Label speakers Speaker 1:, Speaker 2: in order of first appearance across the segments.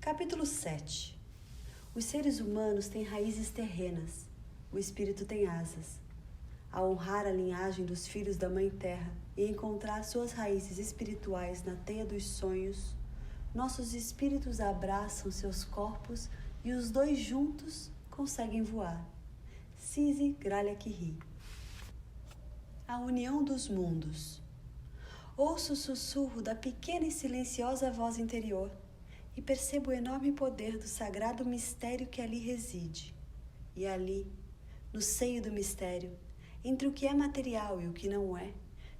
Speaker 1: Capítulo 7. Os seres humanos têm raízes terrenas, o espírito tem asas. Ao honrar a linhagem dos filhos da Mãe Terra e encontrar suas raízes espirituais na teia dos sonhos, nossos espíritos abraçam seus corpos e os dois juntos conseguem voar. Cissy Gralha-Kiri. A união dos mundos. Ouço o sussurro da pequena e silenciosa voz interior e percebo o enorme poder do sagrado mistério que ali reside. E ali, no seio do mistério, entre o que é material e o que não é,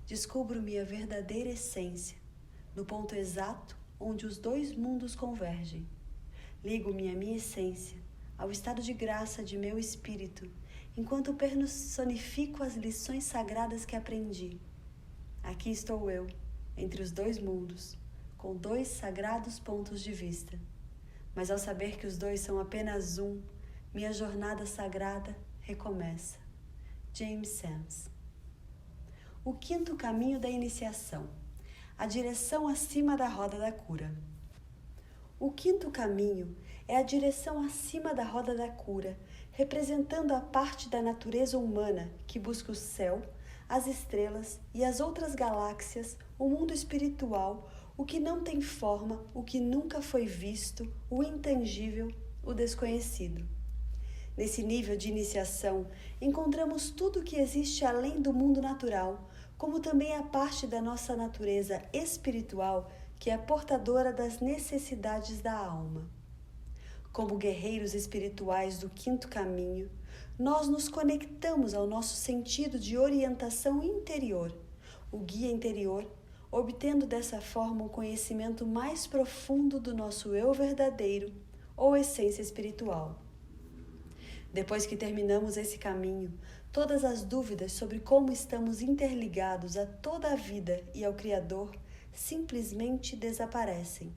Speaker 1: descubro minha verdadeira essência, no ponto exato onde os dois mundos convergem. Ligo-me à minha essência, ao estado de graça de meu espírito, enquanto personifico as lições sagradas que aprendi. Aqui estou eu, entre os dois mundos, com dois sagrados pontos de vista. Mas ao saber que os dois são apenas um, minha jornada sagrada recomeça. James Sams. O quinto caminho da iniciação. A direção acima da roda da cura. O quinto caminho é a direção acima da roda da cura, representando a parte da natureza humana que busca o céu, as estrelas e as outras galáxias, o mundo espiritual, o que não tem forma, o que nunca foi visto, o intangível, o desconhecido. Nesse nível de iniciação, encontramos tudo o que existe além do mundo natural, como também a parte da nossa natureza espiritual que é portadora das necessidades da alma. Como guerreiros espirituais do quinto caminho, nós nos conectamos ao nosso sentido de orientação interior, o guia interior, obtendo dessa forma um conhecimento mais profundo do nosso eu verdadeiro ou essência espiritual. Depois que terminamos esse caminho, todas as dúvidas sobre como estamos interligados a toda a vida e ao Criador simplesmente desaparecem.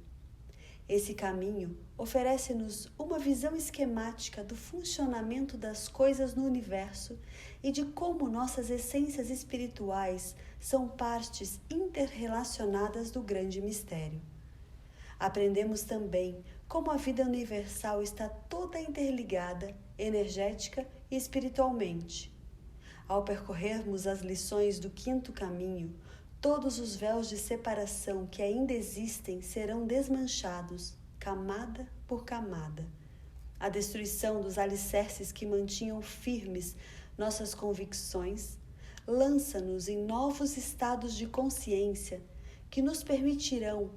Speaker 1: Esse caminho oferece-nos uma visão esquemática do funcionamento das coisas no universo e de como nossas essências espirituais são partes interrelacionadas do grande mistério. Aprendemos também como a vida universal está toda interligada, energética e espiritualmente. Ao percorrermos as lições do quinto caminho, todos os véus de separação que ainda existem serão desmanchados, camada por camada. A destruição dos alicerces que mantinham firmes nossas convicções lança-nos em novos estados de consciência que nos permitirão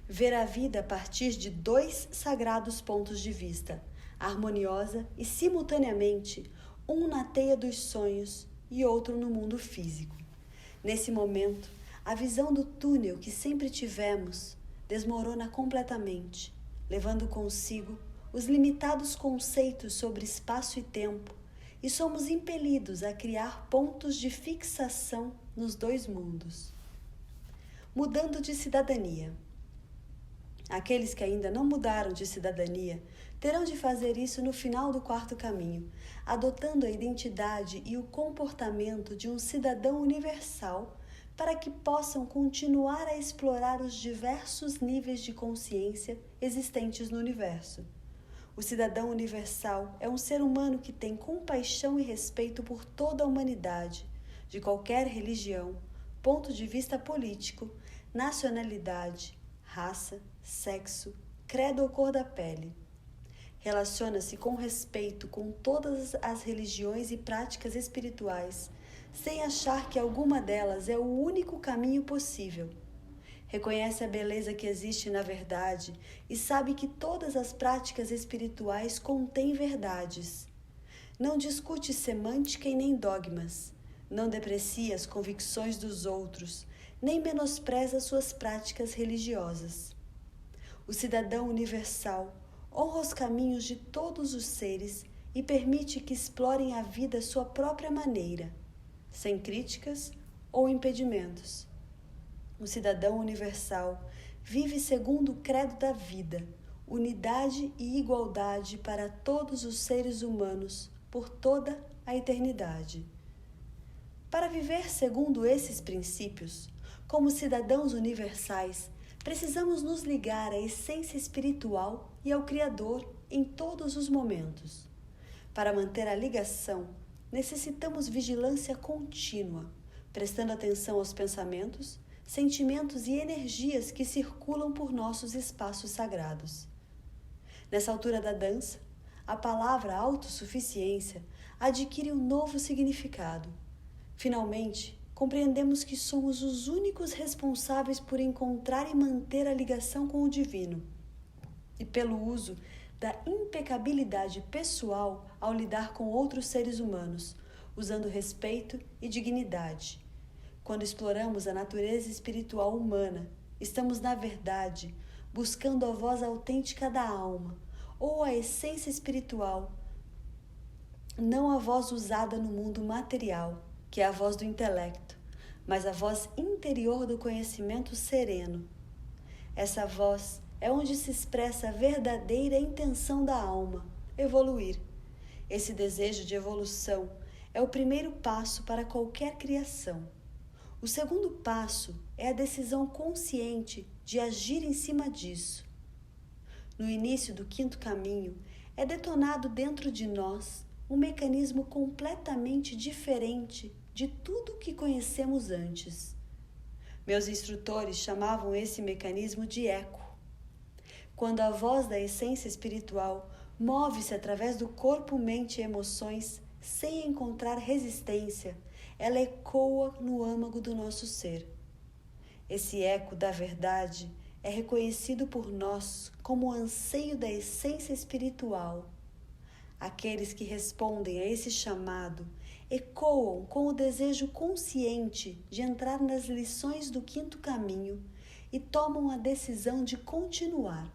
Speaker 1: ver a vida a partir de dois sagrados pontos de vista, harmoniosa e simultaneamente, um na teia dos sonhos e outro no mundo físico. Nesse momento, a visão do túnel que sempre tivemos desmorona completamente, levando consigo os limitados conceitos sobre espaço e tempo, e somos impelidos a criar pontos de fixação nos dois mundos. Mudando de cidadania. Aqueles que ainda não mudaram de cidadania terão de fazer isso no final do quarto caminho, adotando a identidade e o comportamento de um cidadão universal para que possam continuar a explorar os diversos níveis de consciência existentes no universo. O cidadão universal é um ser humano que tem compaixão e respeito por toda a humanidade, de qualquer religião, ponto de vista político, nacionalidade, raça, sexo, credo ou cor da pele. Relaciona-se com respeito com todas as religiões e práticas espirituais, sem achar que alguma delas é o único caminho possível. Reconhece a beleza que existe na verdade e sabe que todas as práticas espirituais contêm verdades. Não discute semântica e nem dogmas. Não deprecia as convicções dos outros, nem menospreza suas práticas religiosas. O cidadão universal honra os caminhos de todos os seres e permite que explorem a vida à sua própria maneira, sem críticas ou impedimentos. O cidadão universal vive segundo o credo da vida, unidade e igualdade para todos os seres humanos por toda a eternidade. Para viver segundo esses princípios, como cidadãos universais, Precisamos nos ligar à essência espiritual e ao Criador em todos os momentos. Para manter a ligação, necessitamos vigilância contínua, prestando atenção aos pensamentos, sentimentos e energias que circulam por nossos espaços sagrados. Nessa altura da dança, a palavra autossuficiência adquire um novo significado. Finalmente, compreendemos que somos os únicos responsáveis por encontrar e manter a ligação com o divino, e pelo uso da impecabilidade pessoal ao lidar com outros seres humanos, usando respeito e dignidade. Quando exploramos a natureza espiritual humana, estamos, na verdade, buscando a voz autêntica da alma, ou a essência espiritual, não a voz usada no mundo material, que é a voz do intelecto, mas a voz interior do conhecimento sereno. Essa voz é onde se expressa a verdadeira intenção da alma, evoluir. Esse desejo de evolução é o primeiro passo para qualquer criação. O segundo passo é a decisão consciente de agir em cima disso. No início do quinto caminho, é detonado dentro de nós um mecanismo completamente diferente de tudo o que conhecemos antes. Meus instrutores chamavam esse mecanismo de eco. Quando a voz da essência espiritual move-se através do corpo, mente e emoções, sem encontrar resistência, ela ecoa no âmago do nosso ser. Esse eco da verdade é reconhecido por nós como o anseio da essência espiritual. Aqueles que respondem a esse chamado ecoam com o desejo consciente de entrar nas lições do quinto caminho e tomam a decisão de continuar.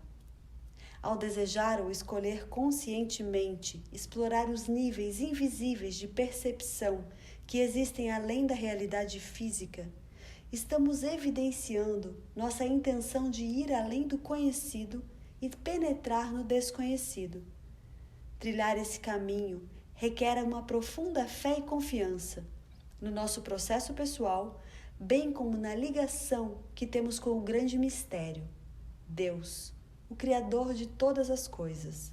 Speaker 1: Ao desejar ou escolher conscientemente explorar os níveis invisíveis de percepção que existem além da realidade física, estamos evidenciando nossa intenção de ir além do conhecido e penetrar no desconhecido. Trilhar esse caminho requer uma profunda fé e confiança no nosso processo pessoal, bem como na ligação que temos com o grande mistério, Deus, o Criador de todas as coisas.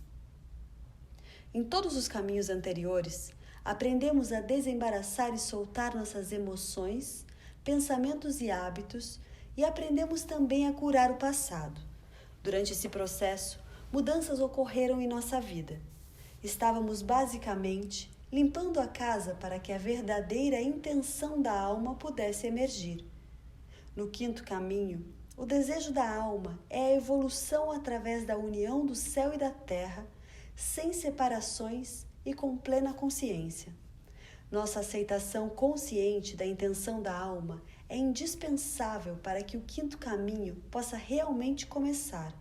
Speaker 1: Em todos os caminhos anteriores, aprendemos a desembaraçar e soltar nossas emoções, pensamentos e hábitos, e aprendemos também a curar o passado. Durante esse processo, mudanças ocorreram em nossa vida. Estávamos basicamente limpando a casa para que a verdadeira intenção da alma pudesse emergir. No quinto caminho, o desejo da alma é a evolução através da união do céu e da terra, sem separações e com plena consciência. Nossa aceitação consciente da intenção da alma é indispensável para que o quinto caminho possa realmente começar.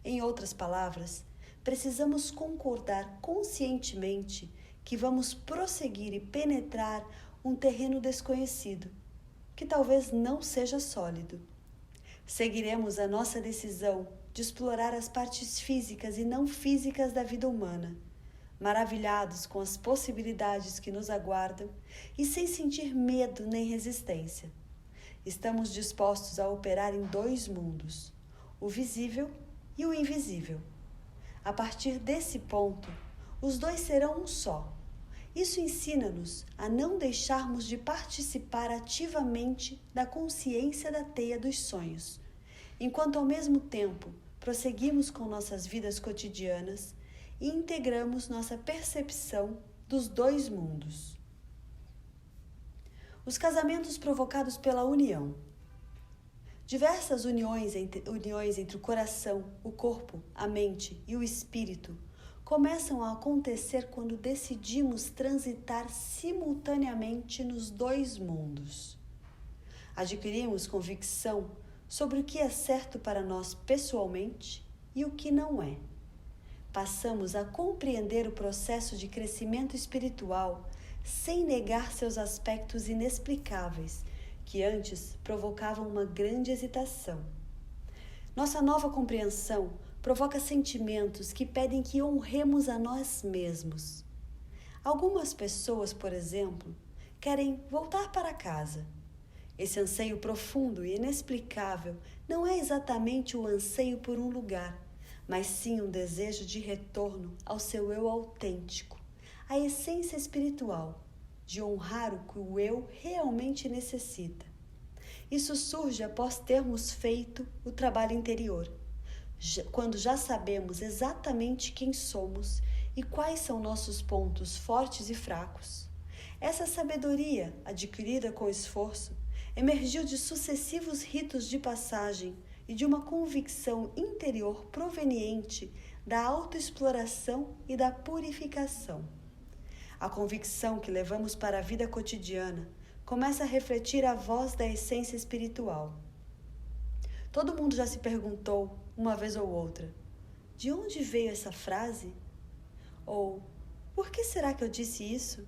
Speaker 1: Em outras palavras, precisamos concordar conscientemente que vamos prosseguir e penetrar um terreno desconhecido, que talvez não seja sólido. Seguiremos a nossa decisão de explorar as partes físicas e não físicas da vida humana, maravilhados com as possibilidades que nos aguardam e sem sentir medo nem resistência. Estamos dispostos a operar em dois mundos, o visível e o invisível. A partir desse ponto, os dois serão um só. Isso ensina-nos a não deixarmos de participar ativamente da consciência da teia dos sonhos, enquanto ao mesmo tempo prosseguimos com nossas vidas cotidianas e integramos nossa percepção dos dois mundos. Os casamentos provocados pela união. Diversas uniões entre o coração, o corpo, a mente e o espírito começam a acontecer quando decidimos transitar simultaneamente nos dois mundos. Adquirimos convicção sobre o que é certo para nós pessoalmente e o que não é. Passamos a compreender o processo de crescimento espiritual sem negar seus aspectos inexplicáveis, que antes provocavam uma grande hesitação. Nossa nova compreensão provoca sentimentos que pedem que honremos a nós mesmos. Algumas pessoas, por exemplo, querem voltar para casa Esse anseio profundo e inexplicável não é exatamente o anseio por um lugar, mas sim um desejo de retorno ao seu eu autêntico, à essência espiritual, de honrar o que o eu realmente necessita. Isso surge após termos feito o trabalho interior, quando já sabemos exatamente quem somos e quais são nossos pontos fortes e fracos. Essa sabedoria, adquirida com esforço, emergiu de sucessivos ritos de passagem e de uma convicção interior proveniente da autoexploração e da purificação. A convicção que levamos para a vida cotidiana começa a refletir a voz da essência espiritual. Todo mundo já se perguntou, uma vez ou outra, de onde veio essa frase? Ou, por que será que eu disse isso?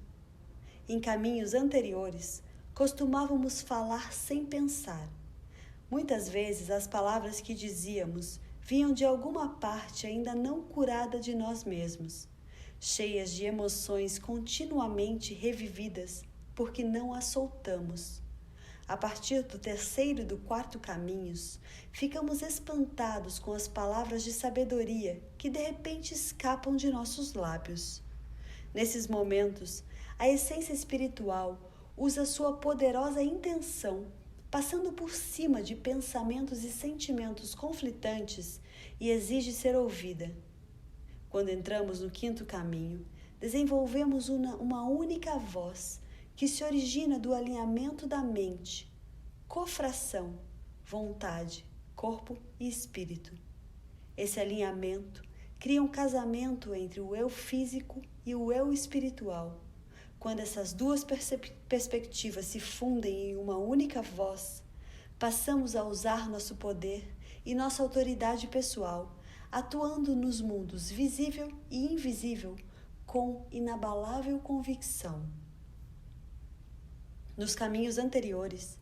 Speaker 1: Em caminhos anteriores, costumávamos falar sem pensar. Muitas vezes as palavras que dizíamos vinham de alguma parte ainda não curada de nós mesmos, cheias de emoções continuamente revividas porque não as soltamos. A partir do terceiro e do quarto caminhos, ficamos espantados com as palavras de sabedoria que de repente escapam de nossos lábios. Nesses momentos, a essência espiritual usa sua poderosa intenção, passando por cima de pensamentos e sentimentos conflitantes, e exige ser ouvida. Quando entramos no quinto caminho, desenvolvemos uma única voz que se origina do alinhamento da mente, cofração, vontade, corpo e espírito. Esse alinhamento cria um casamento entre o eu físico e o eu espiritual. Quando essas duas perspectivas se fundem em uma única voz, passamos a usar nosso poder e nossa autoridade pessoal, atuando nos mundos visível e invisível com inabalável convicção. Nos caminhos anteriores,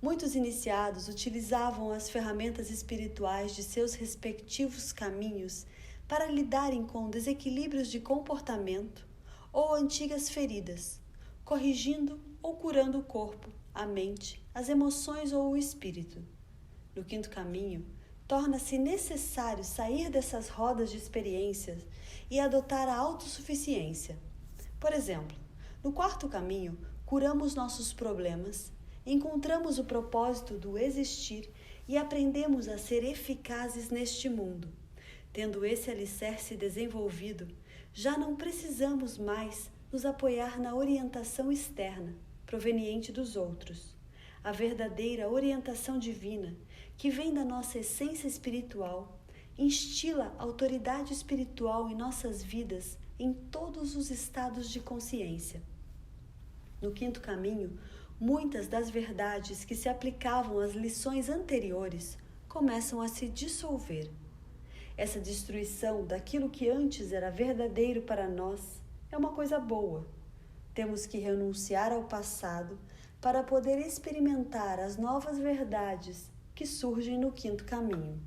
Speaker 1: muitos iniciados utilizavam as ferramentas espirituais de seus respectivos caminhos para lidarem com desequilíbrios de comportamento ou antigas feridas, corrigindo ou curando o corpo, a mente, as emoções ou o espírito. No quinto caminho, torna-se necessário sair dessas rodas de experiências e adotar a autossuficiência. Por exemplo, no quarto caminho, curamos nossos problemas, encontramos o propósito do existir e aprendemos a ser eficazes neste mundo. Tendo esse alicerce desenvolvido, já não precisamos mais nos apoiar na orientação externa, proveniente dos outros. A verdadeira orientação divina, que vem da nossa essência espiritual, instila autoridade espiritual em nossas vidas em todos os estados de consciência. No quinto caminho, muitas das verdades que se aplicavam às lições anteriores começam a se dissolver. Essa destruição daquilo que antes era verdadeiro para nós é uma coisa boa. Temos que renunciar ao passado para poder experimentar as novas verdades que surgem no quinto caminho.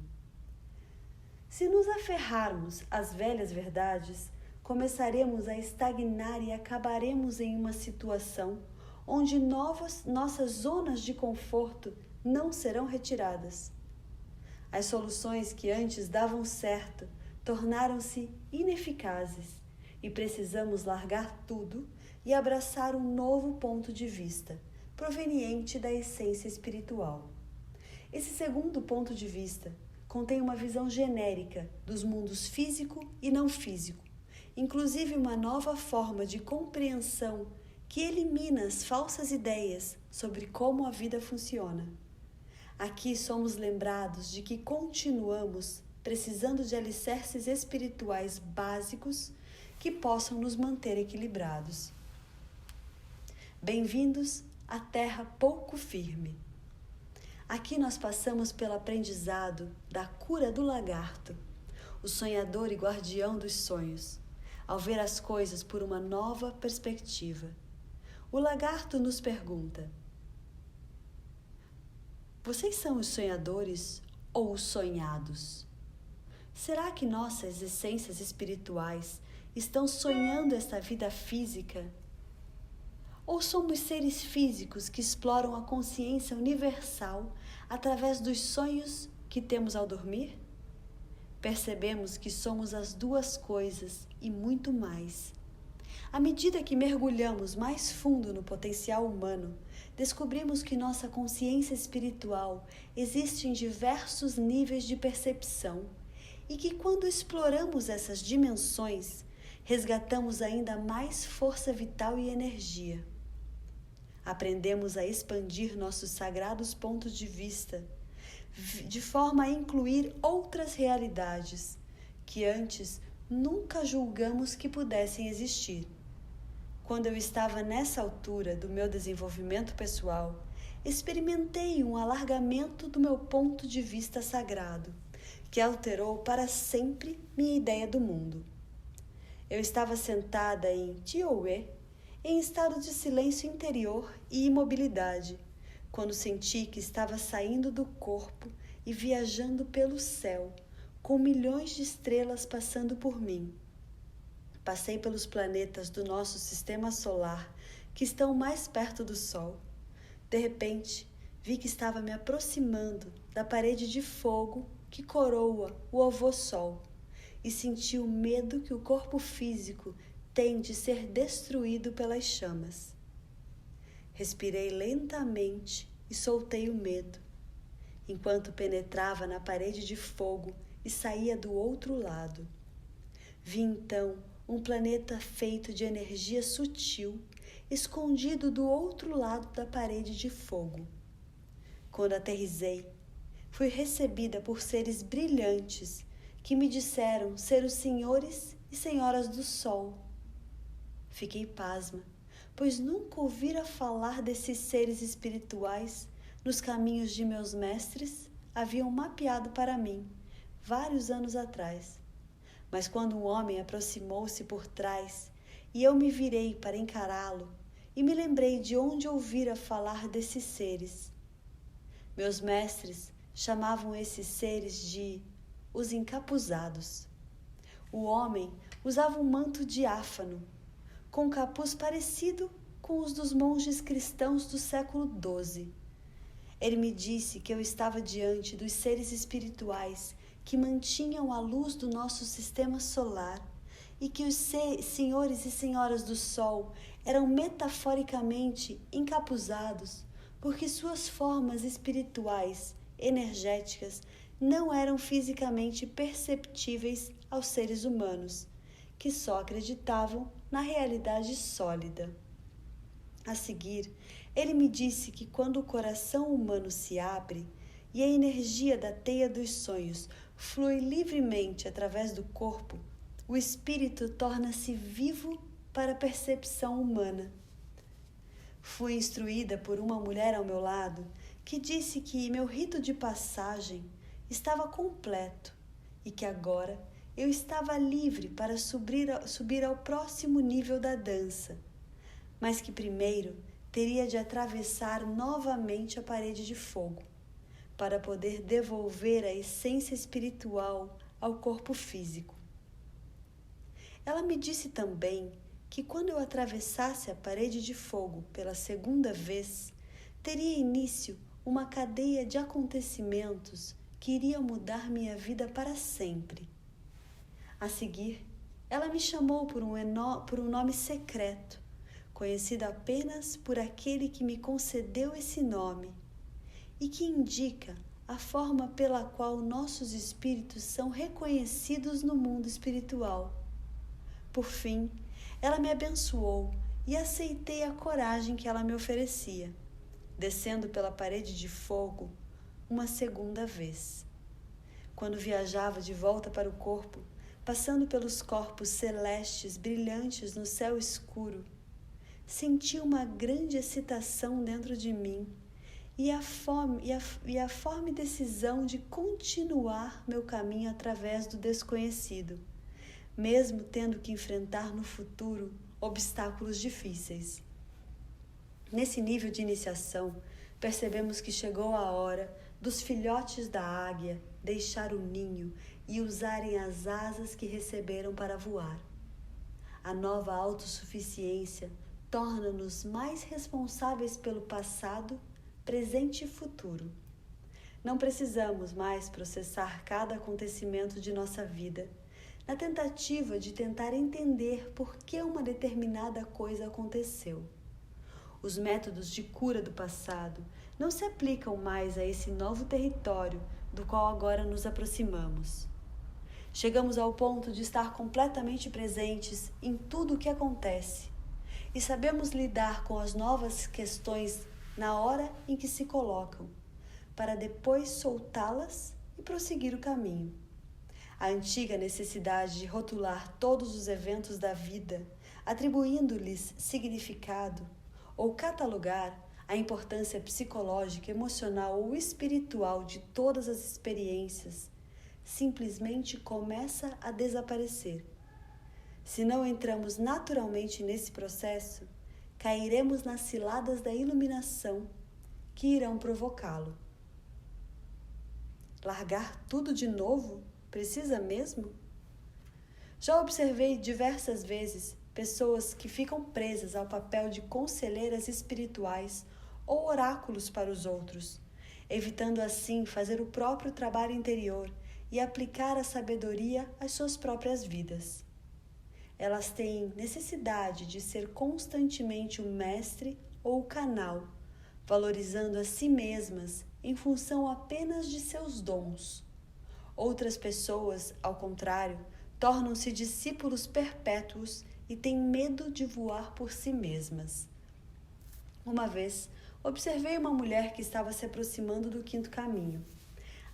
Speaker 1: Se nos aferrarmos às velhas verdades, começaremos a estagnar e acabaremos em uma situação onde nossas zonas de conforto não serão retiradas. As soluções que antes davam certo tornaram-se ineficazes e precisamos largar tudo e abraçar um novo ponto de vista, proveniente da essência espiritual. Esse segundo ponto de vista contém uma visão genérica dos mundos físico e não físico, inclusive uma nova forma de compreensão que elimina as falsas ideias sobre como a vida funciona. Aqui somos lembrados de que continuamos precisando de alicerces espirituais básicos que possam nos manter equilibrados. Bem-vindos à Terra pouco firme. Aqui nós passamos pelo aprendizado da cura do lagarto, o sonhador e guardião dos sonhos, ao ver as coisas por uma nova perspectiva. O lagarto nos pergunta: vocês são os sonhadores ou os sonhados? Será que nossas essências espirituais estão sonhando esta vida física? Ou somos seres físicos que exploram a consciência universal através dos sonhos que temos ao dormir? Percebemos que somos as duas coisas e muito mais. À medida que mergulhamos mais fundo no potencial humano, descobrimos que nossa consciência espiritual existe em diversos níveis de percepção e que quando exploramos essas dimensões, resgatamos ainda mais força vital e energia. Aprendemos a expandir nossos sagrados pontos de vista, de forma a incluir outras realidades que antes nunca julgamos que pudessem existir. Quando eu estava nessa altura do meu desenvolvimento pessoal, experimentei um alargamento do meu ponto de vista sagrado, que alterou para sempre minha ideia do mundo. Eu estava sentada em Tioé, em estado de silêncio interior e imobilidade, quando senti que estava saindo do corpo e viajando pelo céu, com milhões de estrelas passando por mim. Passei pelos planetas do nosso sistema solar, que estão mais perto do Sol. De repente, vi que estava me aproximando da parede de fogo que coroa o avô Sol, e senti o medo que o corpo físico tem de ser destruído pelas chamas. Respirei lentamente e soltei o medo, enquanto penetrava na parede de fogo e saía do outro lado. Vi então um planeta feito de energia sutil, escondido do outro lado da parede de fogo. Quando aterrissei, fui recebida por seres brilhantes que me disseram ser os senhores e senhoras do Sol. Fiquei pasma, pois nunca ouvira falar desses seres espirituais nos caminhos de meus mestres haviam mapeado para mim vários anos atrás. Mas quando um homem aproximou-se por trás e eu me virei para encará-lo e me lembrei de onde ouvira falar desses seres. Meus mestres chamavam esses seres de os encapuzados. O homem usava um manto diáfano, com um capuz parecido com os dos monges cristãos do século XII. Ele me disse que eu estava diante dos seres espirituais que mantinham a luz do nosso sistema solar e que os senhores e senhoras do Sol eram metaforicamente encapuzados porque suas formas espirituais, energéticas, não eram fisicamente perceptíveis aos seres humanos, que só acreditavam na realidade sólida. A seguir, ele me disse que quando o coração humano se abre e a energia da teia dos sonhos flui livremente através do corpo, o espírito torna-se vivo para a percepção humana. Fui instruída por uma mulher ao meu lado que disse que meu rito de passagem estava completo e que agora eu estava livre para subir ao próximo nível da dança, mas que primeiro teria de atravessar novamente a parede de fogo para poder devolver a essência espiritual ao corpo físico. Ela me disse também que quando eu atravessasse a parede de fogo pela segunda vez, teria início uma cadeia de acontecimentos que iria mudar minha vida para sempre. A seguir, ela me chamou por um nome secreto, conhecido apenas por aquele que me concedeu esse nome, e que indica a forma pela qual nossos espíritos são reconhecidos no mundo espiritual. Por fim, ela me abençoou e aceitei a coragem que ela me oferecia, descendo pela parede de fogo uma segunda vez. Quando viajava de volta para o corpo, passando pelos corpos celestes brilhantes no céu escuro, senti uma grande excitação dentro de mim e a forte decisão de continuar meu caminho através do desconhecido, mesmo tendo que enfrentar no futuro obstáculos difíceis. Nesse nível de iniciação, percebemos que chegou a hora dos filhotes da águia deixar o ninho e usarem as asas que receberam para voar. A nova autossuficiência torna-nos mais responsáveis pelo passado, presente e futuro. Não precisamos mais processar cada acontecimento de nossa vida, na tentativa de tentar entender por que uma determinada coisa aconteceu. Os métodos de cura do passado não se aplicam mais a esse novo território do qual agora nos aproximamos. Chegamos ao ponto de estar completamente presentes em tudo o que acontece e sabemos lidar com as novas questões na hora em que se colocam, para depois soltá-las e prosseguir o caminho. A antiga necessidade de rotular todos os eventos da vida, atribuindo-lhes significado, ou catalogar a importância psicológica, emocional ou espiritual de todas as experiências, simplesmente começa a desaparecer. Se não entramos naturalmente nesse processo, cairemos nas ciladas da iluminação que irão provocá-lo. Largar tudo de novo? Precisa mesmo? Já observei diversas vezes pessoas que ficam presas ao papel de conselheiras espirituais ou oráculos para os outros, evitando assim fazer o próprio trabalho interior e aplicar a sabedoria às suas próprias vidas. Elas têm necessidade de ser constantemente o mestre ou o canal, valorizando a si mesmas em função apenas de seus dons. Outras pessoas, ao contrário, tornam-se discípulos perpétuos e têm medo de voar por si mesmas. Uma vez, observei uma mulher que estava se aproximando do quinto caminho.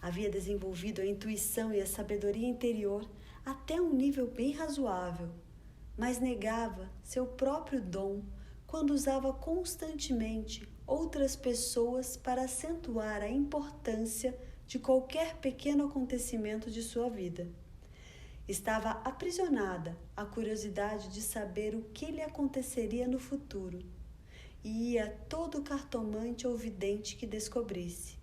Speaker 1: Havia desenvolvido a intuição e a sabedoria interior até um nível bem razoável, mas negava seu próprio dom quando usava constantemente outras pessoas para acentuar a importância de qualquer pequeno acontecimento de sua vida. Estava aprisionada à curiosidade de saber o que lhe aconteceria no futuro, e ia a todo cartomante ou vidente que descobrisse.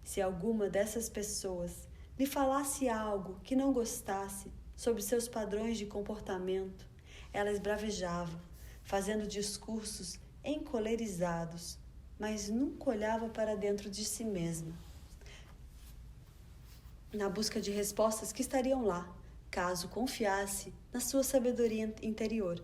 Speaker 1: Se alguma dessas pessoas lhe falasse algo que não gostasse sobre seus padrões de comportamento, ela esbravejava, fazendo discursos encolerizados, mas nunca olhava para dentro de si mesma, na busca de respostas que estariam lá, caso confiasse na sua sabedoria interior.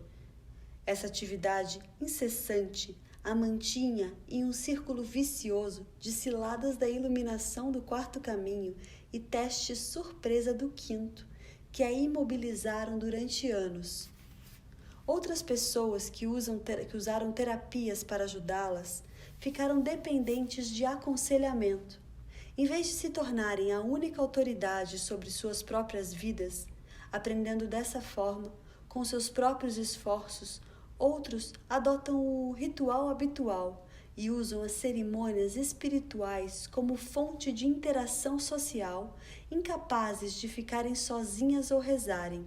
Speaker 1: Essa atividade incessante a mantinha em um círculo vicioso de ciladas da iluminação do quarto caminho e testes surpresa do quinto, que a imobilizaram durante anos. Outras pessoas que usaram terapias para ajudá-las ficaram dependentes de aconselhamento. Em vez de se tornarem a única autoridade sobre suas próprias vidas, aprendendo dessa forma, com seus próprios esforços, outros adotam o ritual habitual e usam as cerimônias espirituais como fonte de interação social, incapazes de ficarem sozinhas ou rezarem.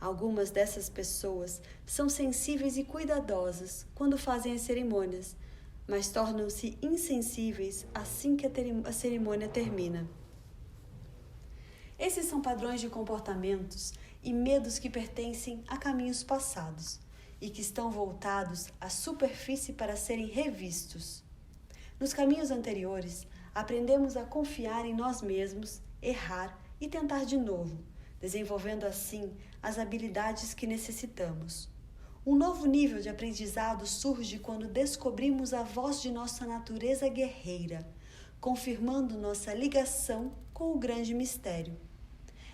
Speaker 1: Algumas dessas pessoas são sensíveis e cuidadosas quando fazem as cerimônias, mas tornam-se insensíveis assim que a cerimônia termina. Esses são padrões de comportamentos e medos que pertencem a caminhos passados e que estão voltados à superfície para serem revistos. Nos caminhos anteriores, aprendemos a confiar em nós mesmos, errar e tentar de novo, desenvolvendo assim as habilidades que necessitamos. Um novo nível de aprendizado surge quando descobrimos a voz de nossa natureza guerreira, confirmando nossa ligação com o grande mistério.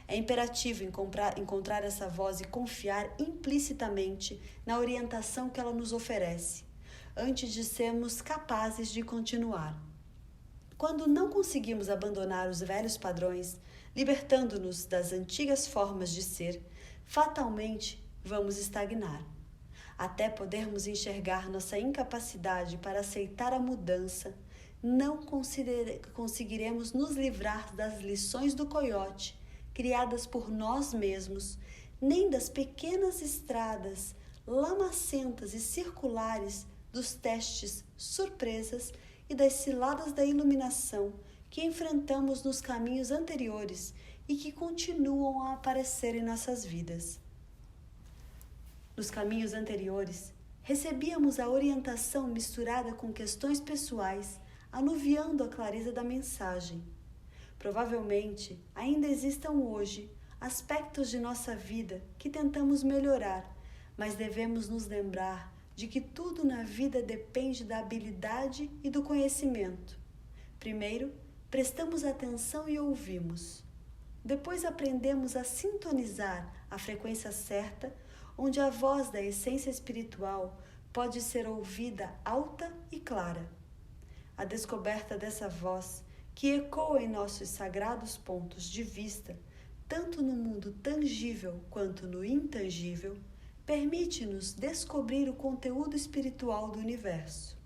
Speaker 1: É imperativo encontrar essa voz e confiar implicitamente na orientação que ela nos oferece, antes de sermos capazes de continuar. Quando não conseguimos abandonar os velhos padrões, libertando-nos das antigas formas de ser, fatalmente vamos estagnar. Até podermos enxergar nossa incapacidade para aceitar a mudança, não conseguiremos nos livrar das lições do coiote, criadas por nós mesmos, nem das pequenas estradas lamacentas e circulares dos testes surpresas e das ciladas da iluminação que enfrentamos nos caminhos anteriores e que continuam a aparecer em nossas vidas. Nos caminhos anteriores, recebíamos a orientação misturada com questões pessoais, anuviando a clareza da mensagem. Provavelmente, ainda existam hoje aspectos de nossa vida que tentamos melhorar, mas devemos nos lembrar de que tudo na vida depende da habilidade e do conhecimento. Primeiro, prestamos atenção e ouvimos. Depois aprendemos a sintonizar a frequência certa, onde a voz da essência espiritual pode ser ouvida alta e clara. A descoberta dessa voz, que ecoa em nossos sagrados pontos de vista, tanto no mundo tangível quanto no intangível, permite-nos descobrir o conteúdo espiritual do universo.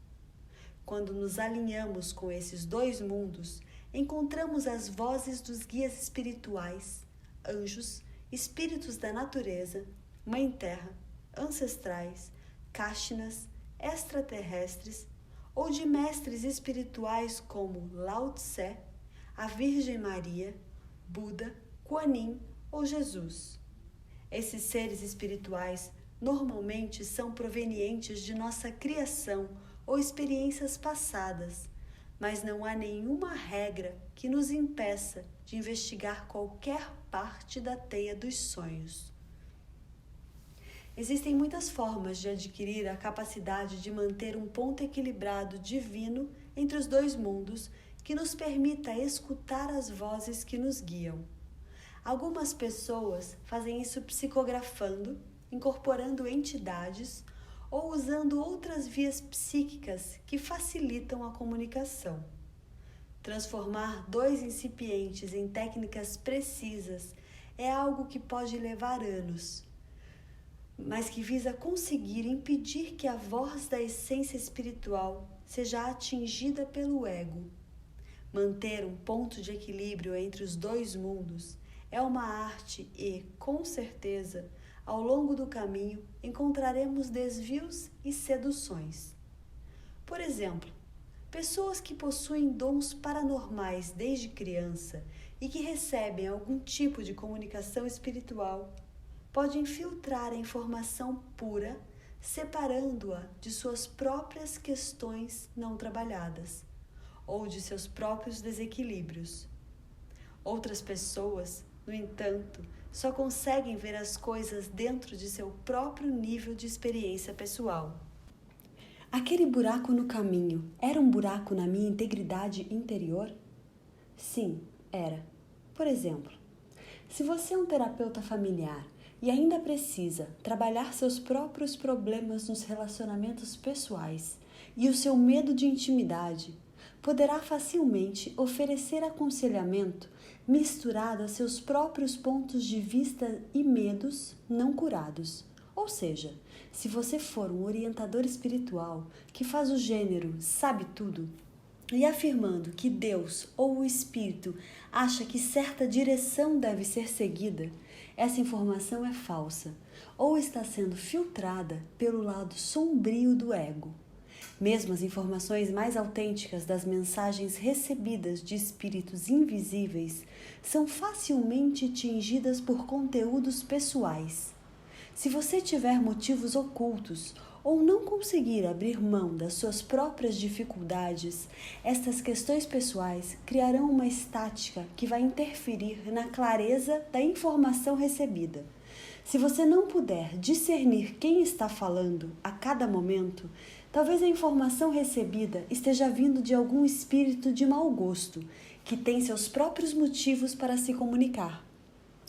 Speaker 1: Quando nos alinhamos com esses dois mundos, encontramos as vozes dos guias espirituais, anjos, espíritos da natureza, Mãe Terra, ancestrais, Kashinas, extraterrestres, ou de mestres espirituais como Lao Tse, a Virgem Maria, Buda, Kuan Yin ou Jesus. Esses seres espirituais normalmente são provenientes de nossa criação ou experiências passadas, mas não há nenhuma regra que nos impeça de investigar qualquer parte da teia dos sonhos. Existem muitas formas de adquirir a capacidade de manter um ponto equilibrado divino entre os dois mundos que nos permita escutar as vozes que nos guiam. Algumas pessoas fazem isso psicografando, incorporando entidades ou usando outras vias psíquicas que facilitam a comunicação. Transformar dois incipientes em técnicas precisas é algo que pode levar anos, mas que visa conseguir impedir que a voz da essência espiritual seja atingida pelo ego. Manter um ponto de equilíbrio entre os dois mundos é uma arte e, com certeza, ao longo do caminho encontraremos desvios e seduções. Por exemplo, pessoas que possuem dons paranormais desde criança e que recebem algum tipo de comunicação espiritual podem filtrar a informação pura, separando-a de suas próprias questões não trabalhadas ou de seus próprios desequilíbrios. Outras pessoas, no entanto, só conseguem ver as coisas dentro de seu próprio nível de experiência pessoal. Aquele buraco no caminho era um buraco na minha integridade interior? Sim, era. Por exemplo, se você é um terapeuta familiar e ainda precisa trabalhar seus próprios problemas nos relacionamentos pessoais e o seu medo de intimidade, poderá facilmente oferecer aconselhamento misturado a seus próprios pontos de vista e medos não curados. Ou seja, se você for um orientador espiritual que faz o gênero sabe tudo e afirmando que Deus ou o Espírito acha que certa direção deve ser seguida, essa informação é falsa ou está sendo filtrada pelo lado sombrio do ego. Mesmo as informações mais autênticas das mensagens recebidas de espíritos invisíveis são facilmente tingidas por conteúdos pessoais. Se você tiver motivos ocultos ou não conseguir abrir mão das suas próprias dificuldades, estas questões pessoais criarão uma estática que vai interferir na clareza da informação recebida. Se você não puder discernir quem está falando a cada momento, talvez a informação recebida esteja vindo de algum espírito de mau gosto, que tem seus próprios motivos para se comunicar.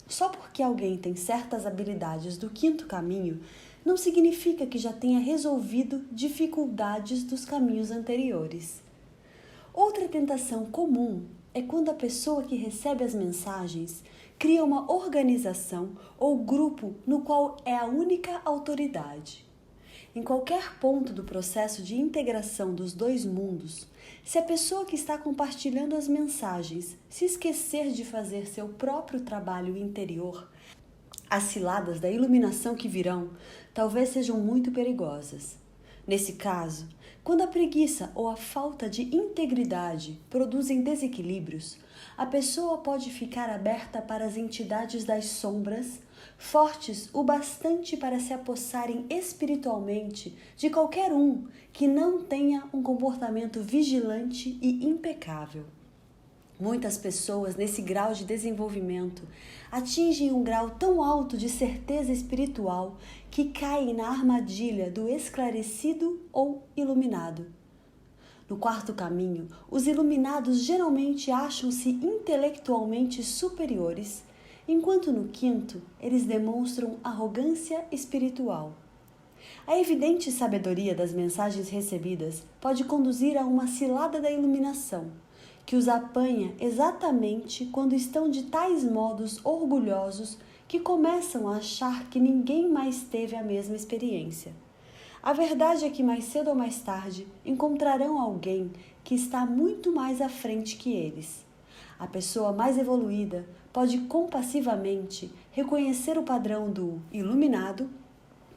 Speaker 1: Só porque alguém tem certas habilidades do quinto caminho, não significa que já tenha resolvido dificuldades dos caminhos anteriores. Outra tentação comum é quando a pessoa que recebe as mensagens cria uma organização ou grupo no qual é a única autoridade. Em qualquer ponto do processo de integração dos dois mundos, se a pessoa que está compartilhando as mensagens se esquecer de fazer seu próprio trabalho interior, as ciladas da iluminação que virão talvez sejam muito perigosas. Nesse caso, quando a preguiça ou a falta de integridade produzem desequilíbrios, a pessoa pode ficar aberta para as entidades das sombras, fortes o bastante para se apossarem espiritualmente de qualquer um que não tenha um comportamento vigilante e impecável. Muitas pessoas nesse grau de desenvolvimento atingem um grau tão alto de certeza espiritual que caem na armadilha do esclarecido ou iluminado. No quarto caminho, os iluminados geralmente acham-se intelectualmente superiores, enquanto no quinto eles demonstram arrogância espiritual. A evidente sabedoria das mensagens recebidas pode conduzir a uma cilada da iluminação, que os apanha exatamente quando estão de tais modos orgulhosos que começam a achar que ninguém mais teve a mesma experiência. A verdade é que mais cedo ou mais tarde encontrarão alguém que está muito mais à frente que eles. A pessoa mais evoluída pode compassivamente reconhecer o padrão do iluminado,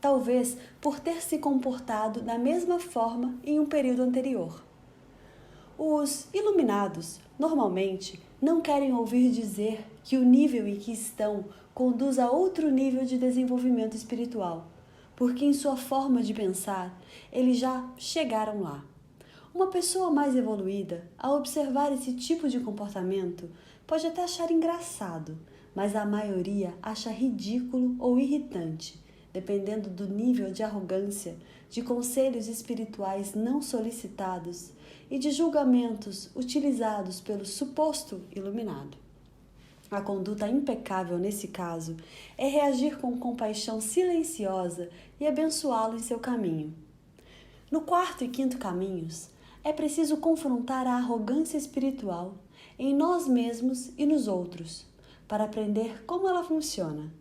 Speaker 1: talvez por ter se comportado da mesma forma em um período anterior. Os iluminados, normalmente, não querem ouvir dizer que o nível em que estão conduz a outro nível de desenvolvimento espiritual, porque em sua forma de pensar, eles já chegaram lá. Uma pessoa mais evoluída, ao observar esse tipo de comportamento, pode até achar engraçado, mas a maioria acha ridículo ou irritante, dependendo do nível de arrogância, de conselhos espirituais não solicitados e de julgamentos utilizados pelo suposto iluminado. A conduta impecável nesse caso é reagir com compaixão silenciosa e abençoá-lo em seu caminho. No quarto e quinto caminhos, é preciso confrontar a arrogância espiritual em nós mesmos e nos outros, para aprender como ela funciona.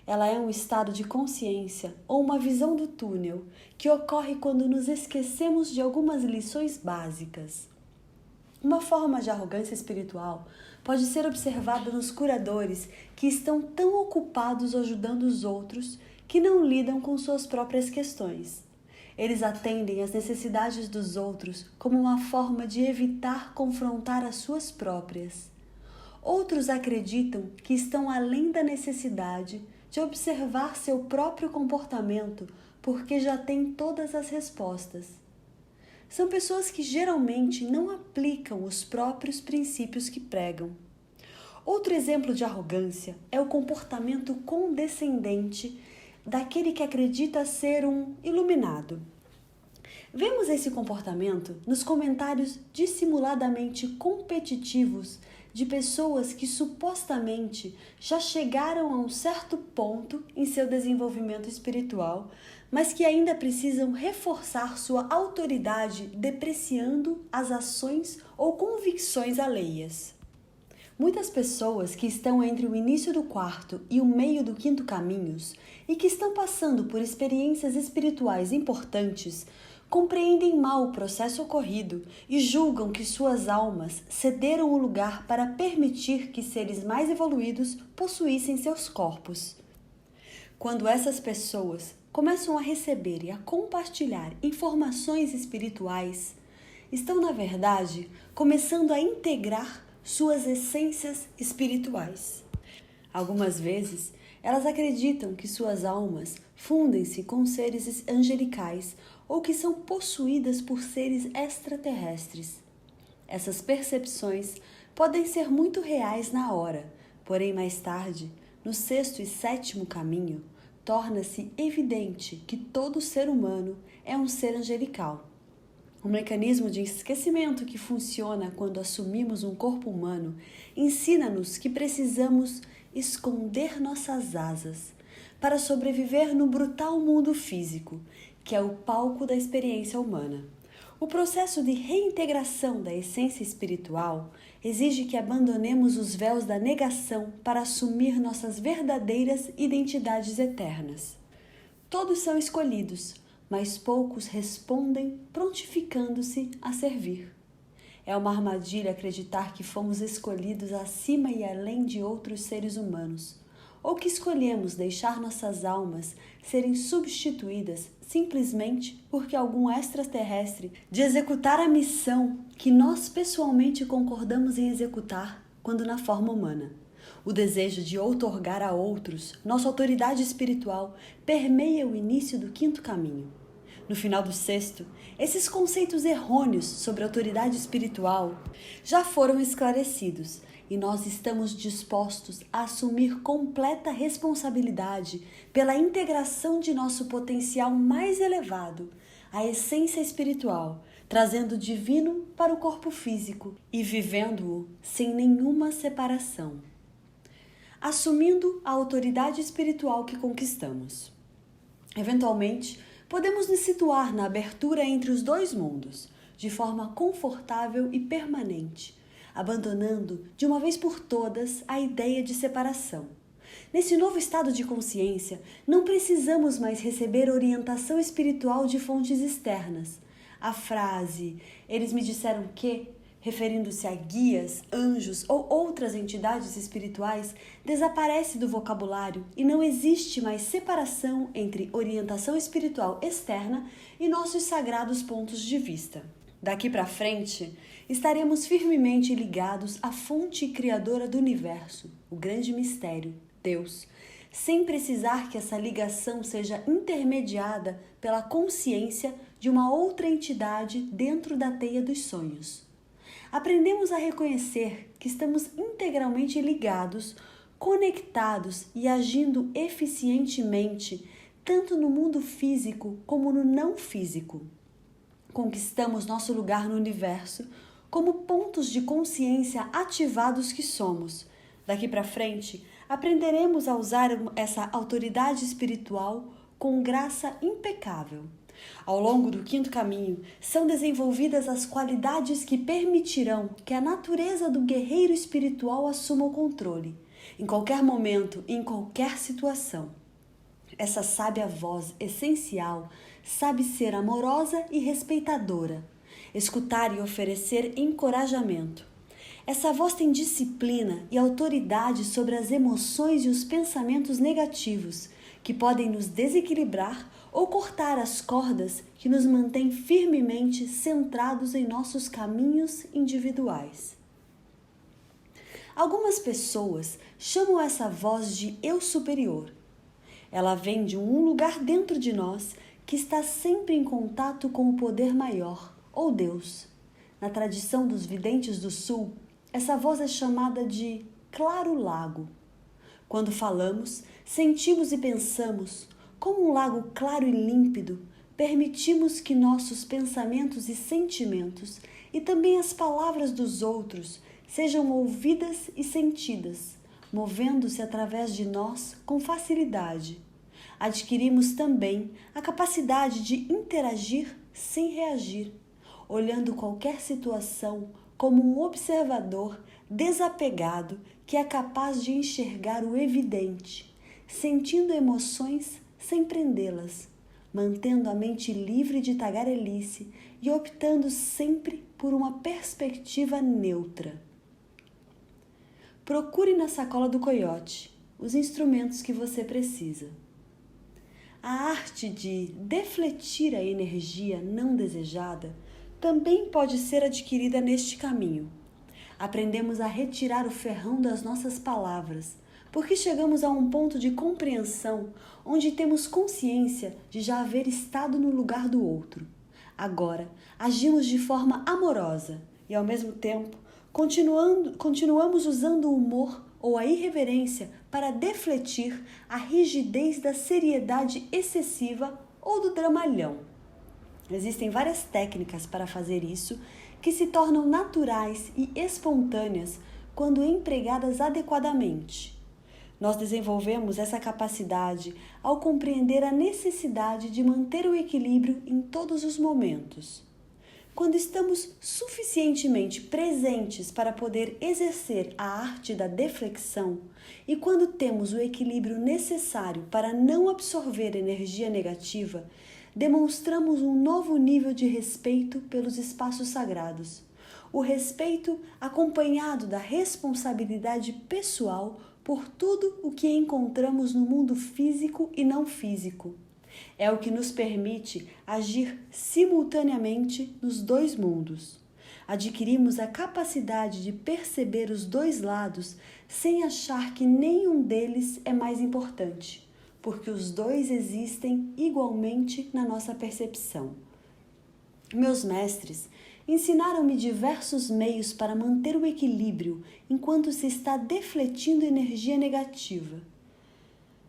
Speaker 1: Ela é um estado de consciência ou uma visão do túnel que ocorre quando nos esquecemos de algumas lições básicas. Uma forma de arrogância espiritual pode ser observada nos curadores que estão tão ocupados ajudando os outros que não lidam com suas próprias questões. Eles atendem às necessidades dos outros como uma forma de evitar confrontar as suas próprias. Outros acreditam que estão além da necessidade de observar seu próprio comportamento porque já têm todas as respostas. São pessoas que geralmente não aplicam os próprios princípios que pregam. Outro exemplo de arrogância é o comportamento condescendente daquele que acredita ser um iluminado. Vemos esse comportamento nos comentários dissimuladamente competitivos de pessoas que supostamente já chegaram a um certo ponto em seu desenvolvimento espiritual, mas que ainda precisam reforçar sua autoridade depreciando as ações ou convicções alheias. Muitas pessoas que estão entre o início do quarto e o meio do quinto caminhos e que estão passando por experiências espirituais importantes compreendem mal o processo ocorrido e julgam que suas almas cederam o lugar para permitir que seres mais evoluídos possuíssem seus corpos. Quando essas pessoas começam a receber e a compartilhar informações espirituais, estão, na verdade, começando a integrar suas essências espirituais. Algumas vezes, elas acreditam que suas almas fundem-se com seres angelicais ou que são possuídas por seres extraterrestres. Essas percepções podem ser muito reais na hora, porém mais tarde, no sexto e sétimo caminho, torna-se evidente que todo ser humano é um ser angelical. O mecanismo de esquecimento que funciona quando assumimos um corpo humano ensina-nos que precisamos esconder nossas asas para sobreviver no brutal mundo físico, que é o palco da experiência humana. O processo de reintegração da essência espiritual exige que abandonemos os véus da negação para assumir nossas verdadeiras identidades eternas. Todos são escolhidos, mas poucos respondem prontificando-se a servir. É uma armadilha acreditar que fomos escolhidos acima e além de outros seres humanos, ou que escolhemos deixar nossas almas serem substituídas simplesmente porque algum extraterrestre de executar a missão que nós pessoalmente concordamos em executar quando na forma humana. O desejo de outorgar a outros nossa autoridade espiritual permeia o início do quinto caminho. No final do sexto, esses conceitos errôneos sobre autoridade espiritual já foram esclarecidos e nós estamos dispostos a assumir completa responsabilidade pela integração de nosso potencial mais elevado, a essência espiritual, trazendo o divino para o corpo físico e vivendo-o sem nenhuma separação, assumindo a autoridade espiritual que conquistamos. Eventualmente, podemos nos situar na abertura entre os dois mundos, de forma confortável e permanente, abandonando de uma vez por todas a ideia de separação. Nesse novo estado de consciência, não precisamos mais receber orientação espiritual de fontes externas. A frase "eles me disseram que", referindo-se a guias, anjos ou outras entidades espirituais, desaparece do vocabulário e não existe mais separação entre orientação espiritual externa e nossos sagrados pontos de vista. Daqui para frente, estaremos firmemente ligados à fonte criadora do universo, o grande mistério, Deus, sem precisar que essa ligação seja intermediada pela consciência de uma outra entidade dentro da teia dos sonhos. Aprendemos a reconhecer que estamos integralmente ligados, conectados e agindo eficientemente, tanto no mundo físico como no não físico. Conquistamos nosso lugar no universo como pontos de consciência ativados que somos. Daqui para frente, aprenderemos a usar essa autoridade espiritual com graça impecável. Ao longo do quinto caminho, são desenvolvidas as qualidades que permitirão que a natureza do guerreiro espiritual assuma o controle, em qualquer momento e em qualquer situação. Essa sábia voz essencial sabe ser amorosa e respeitadora, escutar e oferecer encorajamento. Essa voz tem disciplina e autoridade sobre as emoções e os pensamentos negativos, que podem nos desequilibrar ou cortar as cordas que nos mantêm firmemente centrados em nossos caminhos individuais. Algumas pessoas chamam essa voz de eu superior. Ela vem de um lugar dentro de nós que está sempre em contato com o poder maior, ou Deus. Na tradição dos videntes do sul, essa voz é chamada de claro lago. Quando falamos, sentimos e pensamos, como um lago claro e límpido, permitimos que nossos pensamentos e sentimentos, e também as palavras dos outros, sejam ouvidas e sentidas, movendo-se através de nós com facilidade. Adquirimos também a capacidade de interagir sem reagir, olhando qualquer situação como um observador desapegado que é capaz de enxergar o evidente, sentindo emoções sem prendê-las, mantendo a mente livre de tagarelice e optando sempre por uma perspectiva neutra. Procure na sacola do coiote os instrumentos que você precisa. A arte de defletir a energia não desejada também pode ser adquirida neste caminho. Aprendemos a retirar o ferrão das nossas palavras, porque chegamos a um ponto de compreensão onde temos consciência de já haver estado no lugar do outro. Agora, agimos de forma amorosa e, ao mesmo tempo, continuamos usando o humor ou a irreverência para defletir a rigidez da seriedade excessiva ou do dramalhão. Existem várias técnicas para fazer isso que se tornam naturais e espontâneas quando empregadas adequadamente. Nós desenvolvemos essa capacidade ao compreender a necessidade de manter o equilíbrio em todos os momentos. Quando estamos suficientemente presentes para poder exercer a arte da deflexão e quando temos o equilíbrio necessário para não absorver energia negativa, demonstramos um novo nível de respeito pelos espaços sagrados. O respeito acompanhado da responsabilidade pessoal por tudo o que encontramos no mundo físico e não físico. É o que nos permite agir simultaneamente nos dois mundos. Adquirimos a capacidade de perceber os dois lados sem achar que nenhum deles é mais importante, porque os dois existem igualmente na nossa percepção. Meus mestres ensinaram-me diversos meios para manter o equilíbrio enquanto se está defletindo energia negativa.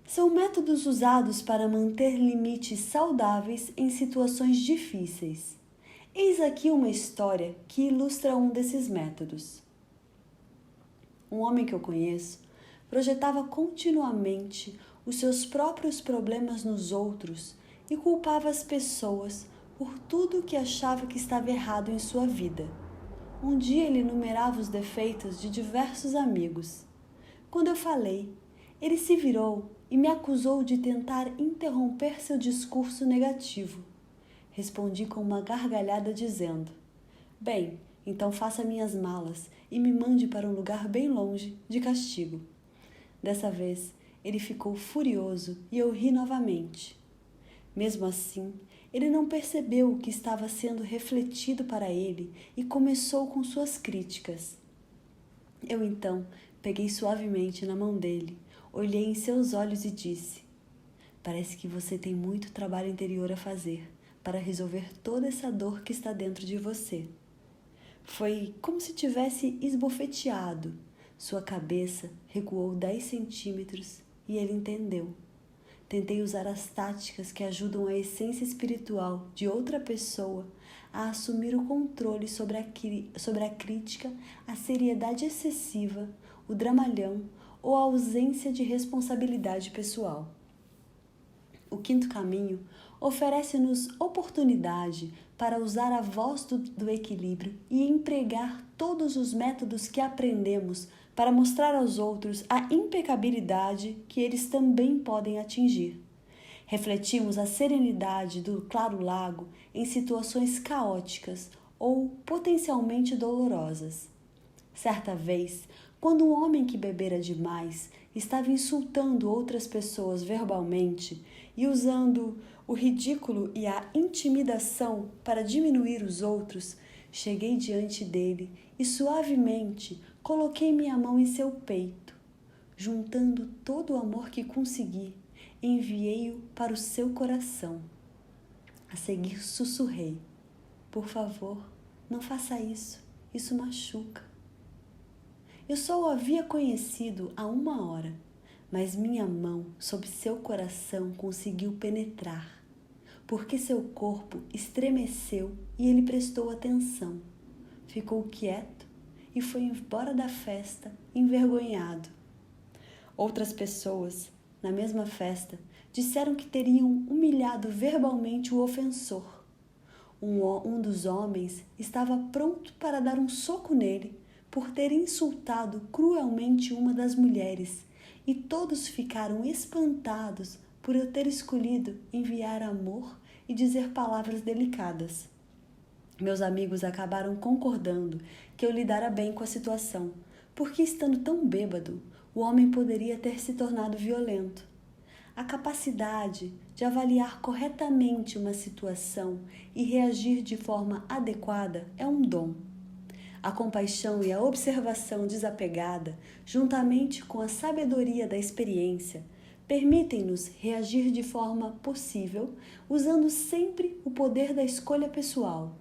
Speaker 1: São métodos usados para manter limites saudáveis em situações difíceis. Eis aqui uma história que ilustra um desses métodos. Um homem que eu conheço projetava continuamente os seus próprios problemas nos outros e culpava as pessoas por tudo que achava que estava errado em sua vida. Um dia ele enumerava os defeitos de diversos amigos. Quando eu falei, ele se virou e me acusou de tentar interromper seu discurso negativo. Respondi com uma gargalhada dizendo: "Bem, então faça minhas malas e me mande para um lugar bem longe, de castigo." Dessa vez, ele ficou furioso e eu ri novamente. Mesmo assim, ele não percebeu o que estava sendo refletido para ele e começou com suas críticas. Eu então peguei suavemente na mão dele, olhei em seus olhos e disse: "Parece que você tem muito trabalho interior a fazer para resolver toda essa dor que está dentro de você." Foi como se tivesse esbofeteado. Sua cabeça recuou 10 centímetros e ele entendeu. Tentei usar as táticas que ajudam a essência espiritual de outra pessoa a assumir o controle sobre a crítica, a seriedade excessiva, o dramalhão ou a ausência de responsabilidade pessoal. O quinto caminho oferece-nos oportunidade para usar a voz do equilíbrio e empregar todos os métodos que aprendemos para mostrar aos outros a impecabilidade que eles também podem atingir. Refletimos a serenidade do claro lago em situações caóticas ou potencialmente dolorosas. Certa vez, quando um homem que bebera demais estava insultando outras pessoas verbalmente e usando o ridículo e a intimidação para diminuir os outros, cheguei diante dele e suavemente coloquei minha mão em seu peito. Juntando todo o amor que consegui, enviei-o para o seu coração. A seguir sussurrei: "Por favor, não faça isso, isso machuca." Eu só o havia conhecido há 1 hora, mas minha mão sob seu coração conseguiu penetrar, porque seu corpo estremeceu e ele prestou atenção. Ficou quieto e foi embora da festa, envergonhado. Outras pessoas, na mesma festa, disseram que teriam humilhado verbalmente o ofensor. Um dos homens estava pronto para dar um soco nele por ter insultado cruelmente uma das mulheres, e todos ficaram espantados por eu ter escolhido enviar amor e dizer palavras delicadas. Meus amigos acabaram concordando que eu lidara bem com a situação, porque estando tão bêbado, o homem poderia ter se tornado violento. A capacidade de avaliar corretamente uma situação e reagir de forma adequada é um dom. A compaixão e a observação desapegada, juntamente com a sabedoria da experiência, permitem-nos reagir de forma possível, usando sempre o poder da escolha pessoal.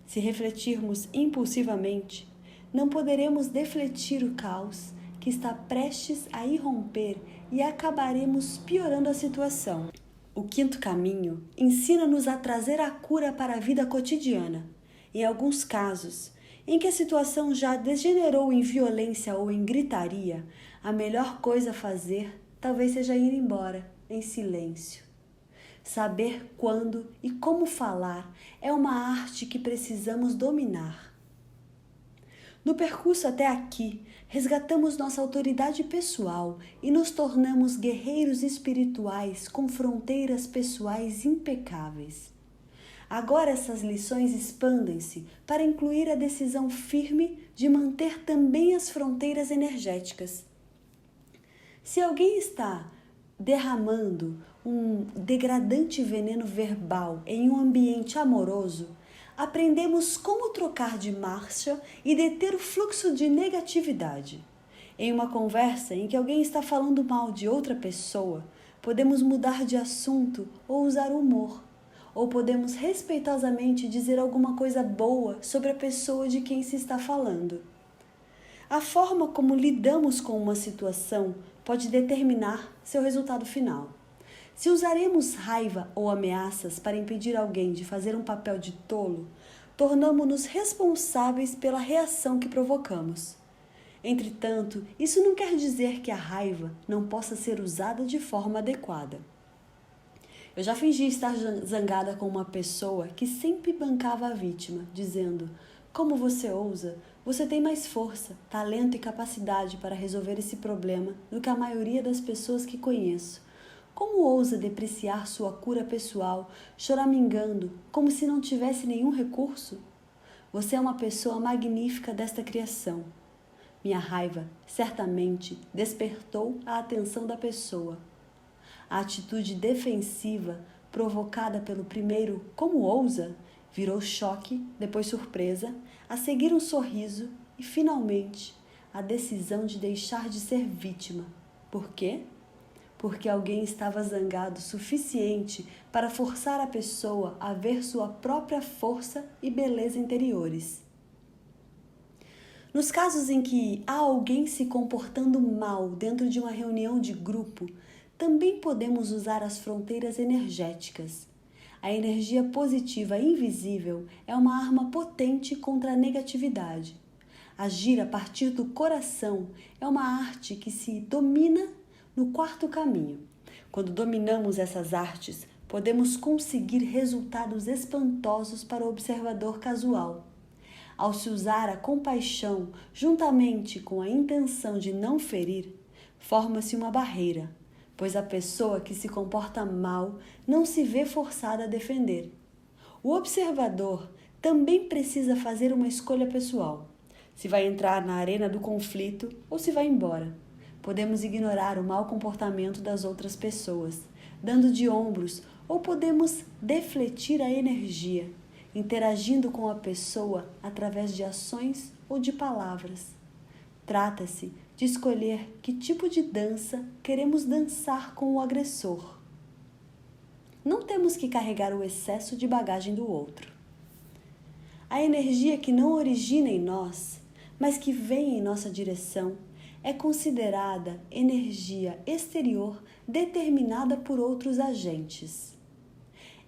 Speaker 1: Se refletirmos impulsivamente, não poderemos defletir o caos que está prestes a irromper e acabaremos piorando a situação. O quinto caminho ensina-nos a trazer a cura para a vida cotidiana. Em alguns casos, em que a situação já degenerou em violência ou em gritaria, a melhor coisa a fazer talvez seja ir embora, em silêncio. Saber quando e como falar é uma arte que precisamos dominar. No percurso até aqui, resgatamos nossa autoridade pessoal e nos tornamos guerreiros espirituais com fronteiras pessoais impecáveis. Agora essas lições expandem-se para incluir a decisão firme de manter também as fronteiras energéticas. Se alguém está derramando um degradante veneno verbal em um ambiente amoroso, aprendemos como trocar de marcha e deter o fluxo de negatividade. Em uma conversa em que alguém está falando mal de outra pessoa, podemos mudar de assunto ou usar humor. Ou podemos respeitosamente dizer alguma coisa boa sobre a pessoa de quem se está falando. A forma como lidamos com uma situação pode determinar seu resultado final. Se usaremos raiva ou ameaças para impedir alguém de fazer um papel de tolo, tornamo-nos responsáveis pela reação que provocamos. Entretanto, isso não quer dizer que a raiva não possa ser usada de forma adequada. Eu já fingi estar zangada com uma pessoa que sempre bancava a vítima, dizendo: "Como você ousa? Você tem mais força, talento e capacidade para resolver esse problema do que a maioria das pessoas que conheço. Como ousa depreciar sua cura pessoal, choramingando, como se não tivesse nenhum recurso? Você é uma pessoa magnífica desta criação." Minha raiva certamente despertou a atenção da pessoa. A atitude defensiva, provocada pelo primeiro "como ousa", virou choque, depois surpresa, a seguir um sorriso e, finalmente, a decisão de deixar de ser vítima. Por quê? Porque alguém estava zangado o suficiente para forçar a pessoa a ver sua própria força e beleza interiores. Nos casos em que há alguém se comportando mal dentro de uma reunião de grupo, também podemos usar as fronteiras energéticas. A energia positiva invisível é uma arma potente contra a negatividade. Agir a partir do coração é uma arte que se domina no quarto caminho. Quando dominamos essas artes, podemos conseguir resultados espantosos para o observador casual. Ao se usar a compaixão juntamente com a intenção de não ferir, forma-se uma barreira, pois a pessoa que se comporta mal não se vê forçada a defender. O observador também precisa fazer uma escolha pessoal: se vai entrar na arena do conflito ou se vai embora. Podemos ignorar o mau comportamento das outras pessoas, dando de ombros, ou podemos defletir a energia, interagindo com a pessoa através de ações ou de palavras. Trata-se de escolher que tipo de dança queremos dançar com o agressor. Não temos que carregar o excesso de bagagem do outro. A energia que não origina em nós, mas que vem em nossa direção, é considerada energia exterior determinada por outros agentes.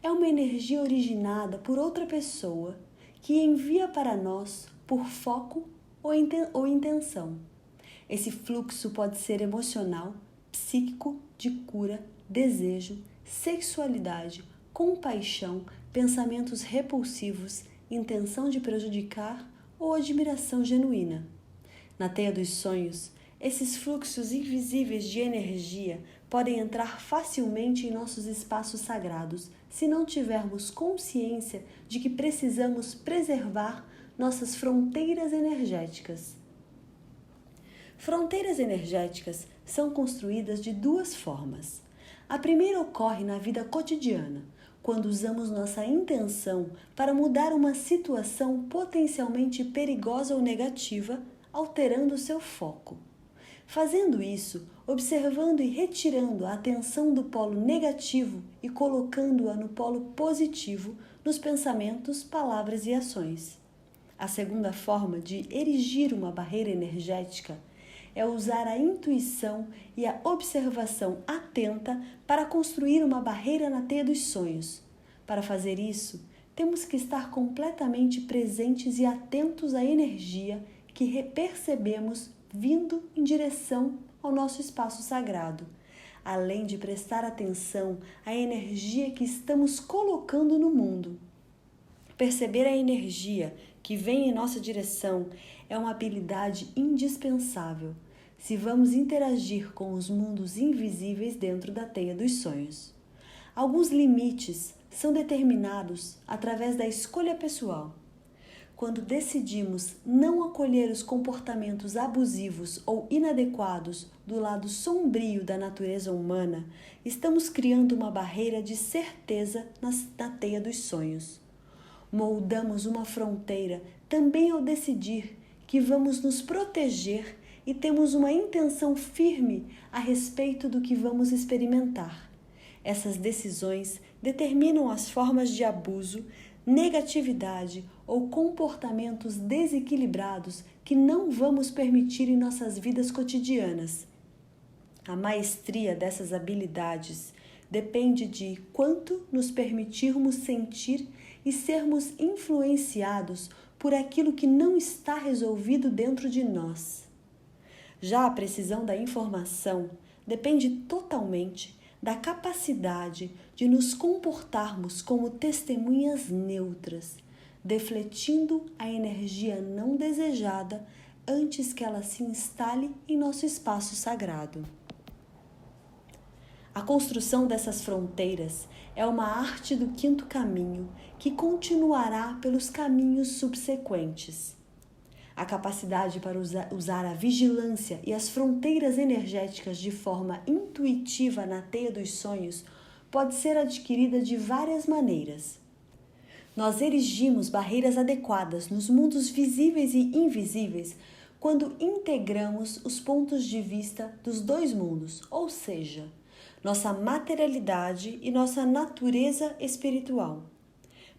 Speaker 1: É uma energia originada por outra pessoa que envia para nós por foco ou intenção. Esse fluxo pode ser emocional, psíquico, de cura, desejo, sexualidade, compaixão, pensamentos repulsivos, intenção de prejudicar ou admiração genuína. Na teia dos sonhos, esses fluxos invisíveis de energia podem entrar facilmente em nossos espaços sagrados se não tivermos consciência de que precisamos preservar nossas fronteiras energéticas. Fronteiras energéticas são construídas de duas formas. A primeira ocorre na vida cotidiana, quando usamos nossa intenção para mudar uma situação potencialmente perigosa ou negativa, alterando seu foco. Fazendo isso, observando e retirando a atenção do polo negativo e colocando-a no polo positivo nos pensamentos, palavras e ações. A segunda forma de erigir uma barreira energética é usar a intuição e a observação atenta para construir uma barreira na teia dos sonhos. Para fazer isso, temos que estar completamente presentes e atentos à energia que percebemos vindo em direção ao nosso espaço sagrado, além de prestar atenção à energia que estamos colocando no mundo. Perceber a energia que vem em nossa direção é uma habilidade indispensável se vamos interagir com os mundos invisíveis dentro da teia dos sonhos. Alguns limites são determinados através da escolha pessoal. Quando decidimos não acolher os comportamentos abusivos ou inadequados do lado sombrio da natureza humana, estamos criando uma barreira de certeza na teia dos sonhos. moldamos uma fronteira também ao decidir que vamos nos proteger e temos uma intenção firme a respeito do que vamos experimentar. Essas decisões determinam as formas de abuso, negatividade ou comportamentos desequilibrados que não vamos permitir em nossas vidas cotidianas. A maestria dessas habilidades depende de quanto nos permitirmos sentir e sermos influenciados por aquilo que não está resolvido dentro de nós. Já a precisão da informação depende totalmente da capacidade de nos comportarmos como testemunhas neutras, defletindo a energia não desejada antes que ela se instale em nosso espaço sagrado. A construção dessas fronteiras é uma arte do quinto caminho que continuará pelos caminhos subsequentes. A capacidade para usar a vigilância e as fronteiras energéticas de forma intuitiva na teia dos sonhos pode ser adquirida de várias maneiras. Nós erigimos barreiras adequadas nos mundos visíveis e invisíveis quando integramos os pontos de vista dos dois mundos, ou seja, nossa materialidade e nossa natureza espiritual.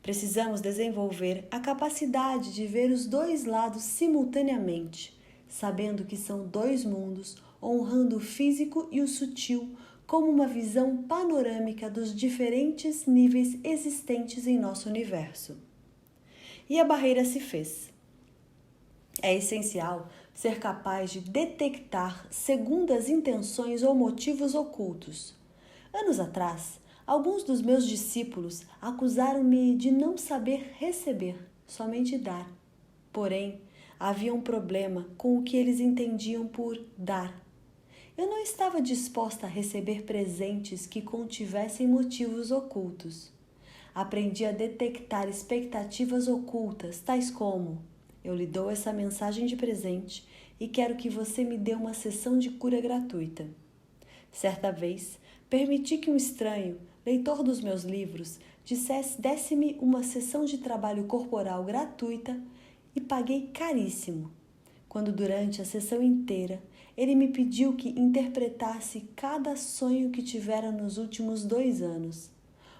Speaker 1: Precisamos desenvolver a capacidade de ver os dois lados simultaneamente, sabendo que são dois mundos, honrando o físico e o sutil como uma visão panorâmica dos diferentes níveis existentes em nosso universo. E a barreira se fez. É essencial ser capaz de detectar segundas intenções ou motivos ocultos. Anos atrás, alguns dos meus discípulos acusaram-me de não saber receber, somente dar. Porém, havia um problema com o que eles entendiam por dar. Eu não estava disposta a receber presentes que contivessem motivos ocultos. Aprendi a detectar expectativas ocultas, tais como: eu lhe dou essa mensagem de presente e quero que você me dê uma sessão de cura gratuita. Certa vez, permiti que um estranho, leitor dos meus livros, desse-me uma sessão de trabalho corporal gratuita e paguei caríssimo. Quando durante a sessão inteira, ele me pediu que interpretasse cada sonho que tivera nos últimos 2 anos.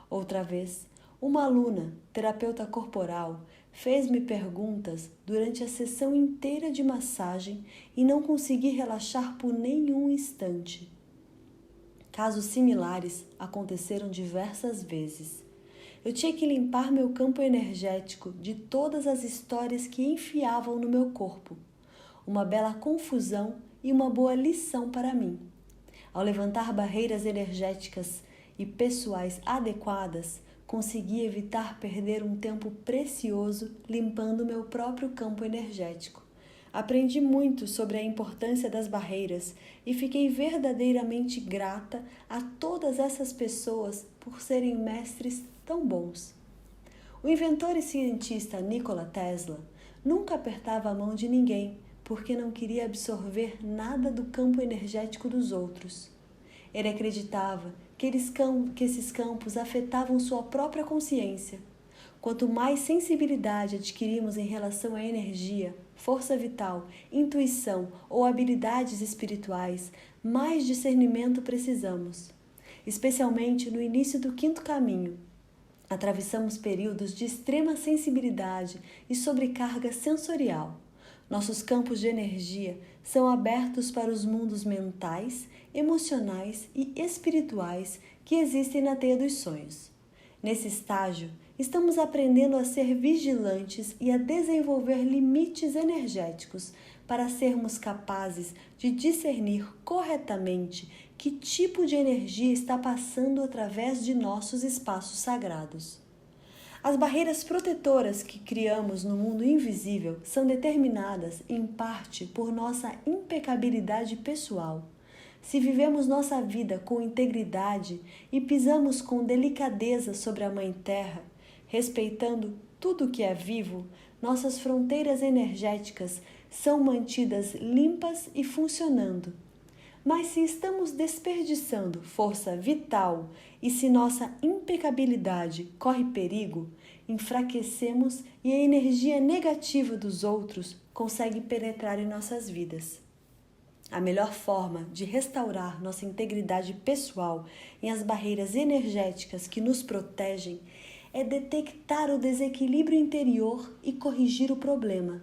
Speaker 1: Outra vez, uma aluna, terapeuta corporal, fez-me perguntas durante a sessão inteira de massagem e não consegui relaxar por nenhum instante. Casos similares aconteceram diversas vezes. Eu tinha que limpar meu campo energético de todas as histórias que enfiavam no meu corpo. Uma bela confusão e uma boa lição para mim. Ao levantar barreiras energéticas e pessoais adequadas, consegui evitar perder um tempo precioso limpando meu próprio campo energético. Aprendi muito sobre a importância das barreiras e fiquei verdadeiramente grata a todas essas pessoas por serem mestres tão bons. O inventor e cientista Nikola Tesla nunca apertava a mão de ninguém porque não queria absorver nada do campo energético dos outros. Ele acreditava que esses campos afetavam sua própria consciência. Quanto mais sensibilidade adquirimos em relação à energia, força vital, intuição ou habilidades espirituais, mais discernimento precisamos. Especialmente no início do quinto caminho, atravessamos períodos de extrema sensibilidade e sobrecarga sensorial. Nossos campos de energia são abertos para os mundos mentais, emocionais e espirituais que existem na teia dos sonhos. Nesse estágio, estamos aprendendo a ser vigilantes e a desenvolver limites energéticos para sermos capazes de discernir corretamente que tipo de energia está passando através de nossos espaços sagrados. As barreiras protetoras que criamos no mundo invisível são determinadas, em parte, por nossa impecabilidade pessoal. Se vivemos nossa vida com integridade e pisamos com delicadeza sobre a Mãe Terra, respeitando tudo que é vivo, nossas fronteiras energéticas são mantidas limpas e funcionando. Mas se estamos desperdiçando força vital e se nossa impecabilidade corre perigo, enfraquecemos e a energia negativa dos outros consegue penetrar em nossas vidas. A melhor forma de restaurar nossa integridade pessoal e as barreiras energéticas que nos protegem é detectar o desequilíbrio interior e corrigir o problema.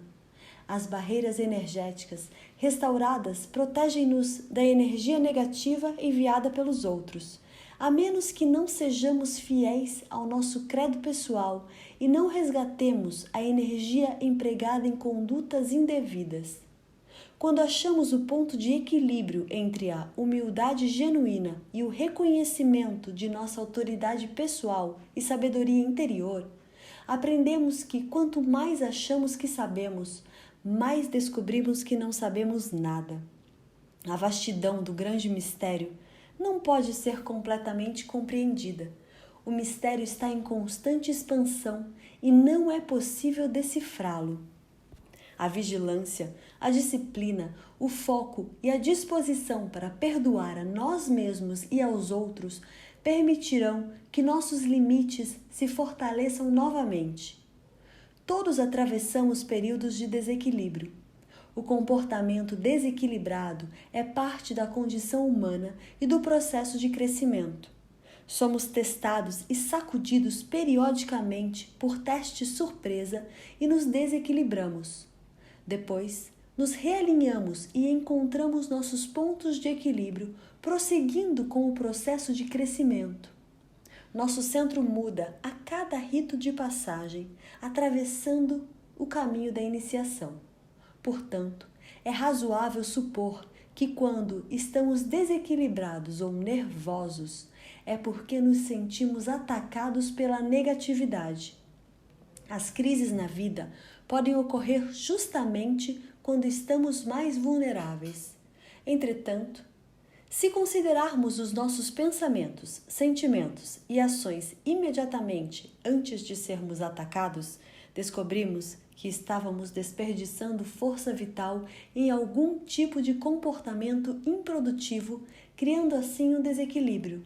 Speaker 1: As barreiras energéticas restauradas protegem-nos da energia negativa enviada pelos outros, a menos que não sejamos fiéis ao nosso credo pessoal e não resgatemos a energia empregada em condutas indevidas. Quando achamos o ponto de equilíbrio entre a humildade genuína e o reconhecimento de nossa autoridade pessoal e sabedoria interior, aprendemos que quanto mais achamos que sabemos, mais descobrimos que não sabemos nada. A vastidão do grande mistério não pode ser completamente compreendida. O mistério está em constante expansão e não é possível decifrá-lo. A vigilância, a disciplina, o foco e a disposição para perdoar a nós mesmos e aos outros permitirão que nossos limites se fortaleçam novamente. Todos atravessamos períodos de desequilíbrio. O comportamento desequilibrado é parte da condição humana e do processo de crescimento. Somos testados e sacudidos periodicamente por testes surpresa e nos desequilibramos. Depois, nos realinhamos e encontramos nossos pontos de equilíbrio, prosseguindo com o processo de crescimento. Nosso centro muda a cada rito de passagem, atravessando o caminho da iniciação. Portanto, é razoável supor que quando estamos desequilibrados ou nervosos, é porque nos sentimos atacados pela negatividade. As crises na vida podem ocorrer justamente quando estamos mais vulneráveis. Entretanto, se considerarmos os nossos pensamentos, sentimentos e ações imediatamente antes de sermos atacados, descobrimos que estávamos desperdiçando força vital em algum tipo de comportamento improdutivo, criando assim um desequilíbrio.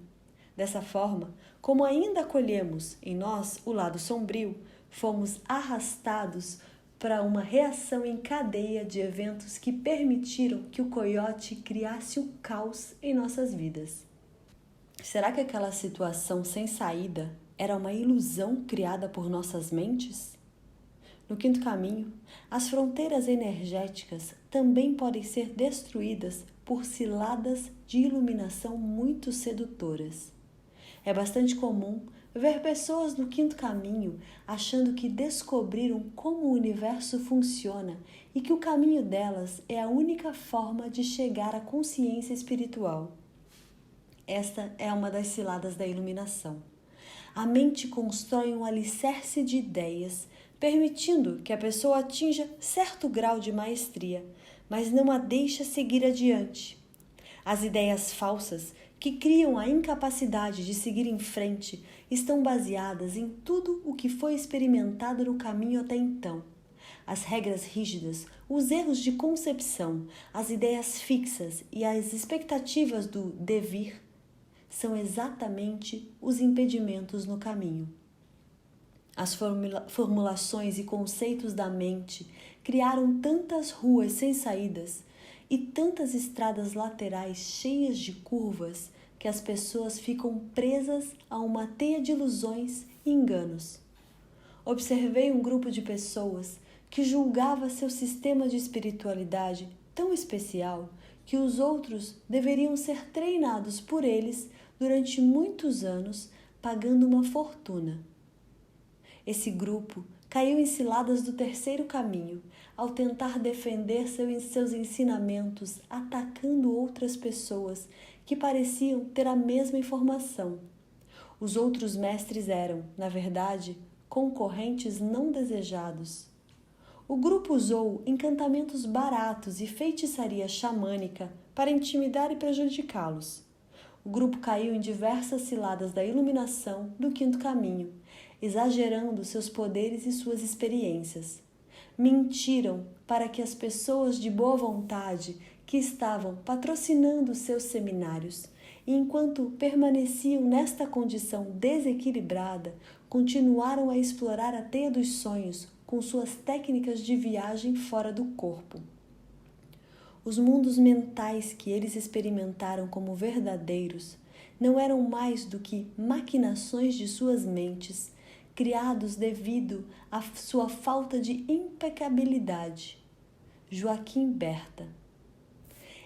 Speaker 1: Dessa forma, como ainda acolhemos em nós o lado sombrio, fomos arrastados para uma reação em cadeia de eventos que permitiram que o coiote criasse o caos em nossas vidas. Será que aquela situação sem saída era uma ilusão criada por nossas mentes? No quinto caminho, as fronteiras energéticas também podem ser destruídas por ciladas de iluminação muito sedutoras. É bastante comum ver pessoas no quinto caminho achando que descobriram como o universo funciona e que o caminho delas é a única forma de chegar à consciência espiritual. Esta é uma das ciladas da iluminação. A mente constrói um alicerce de ideias, permitindo que a pessoa atinja certo grau de maestria, mas não a deixa seguir adiante. As ideias falsas, que criam a incapacidade de seguir em frente, estão baseadas em tudo o que foi experimentado no caminho até então. As regras rígidas, os erros de concepção, as ideias fixas e as expectativas do devir são exatamente os impedimentos no caminho. As formulações e conceitos da mente criaram tantas ruas sem saídas e tantas estradas laterais cheias de curvas que as pessoas ficam presas a uma teia de ilusões e enganos. Observei um grupo de pessoas que julgava seu sistema de espiritualidade tão especial que os outros deveriam ser treinados por eles durante muitos anos, pagando uma fortuna. Esse grupo caiu em ciladas do terceiro caminho, ao tentar defender seus ensinamentos atacando outras pessoas que pareciam ter a mesma informação. Os outros mestres eram, na verdade, concorrentes não desejados. O grupo usou encantamentos baratos e feitiçaria xamânica para intimidar e prejudicá-los. O grupo caiu em diversas ciladas da iluminação do quinto caminho, exagerando seus poderes e suas experiências. Mentiram para que as pessoas de boa vontade que estavam patrocinando seus seminários e enquanto permaneciam nesta condição desequilibrada, continuaram a explorar a teia dos sonhos com suas técnicas de viagem fora do corpo. Os mundos mentais que eles experimentaram como verdadeiros não eram mais do que maquinações de suas mentes, criados devido à sua falta de impecabilidade. Joaquim Berta.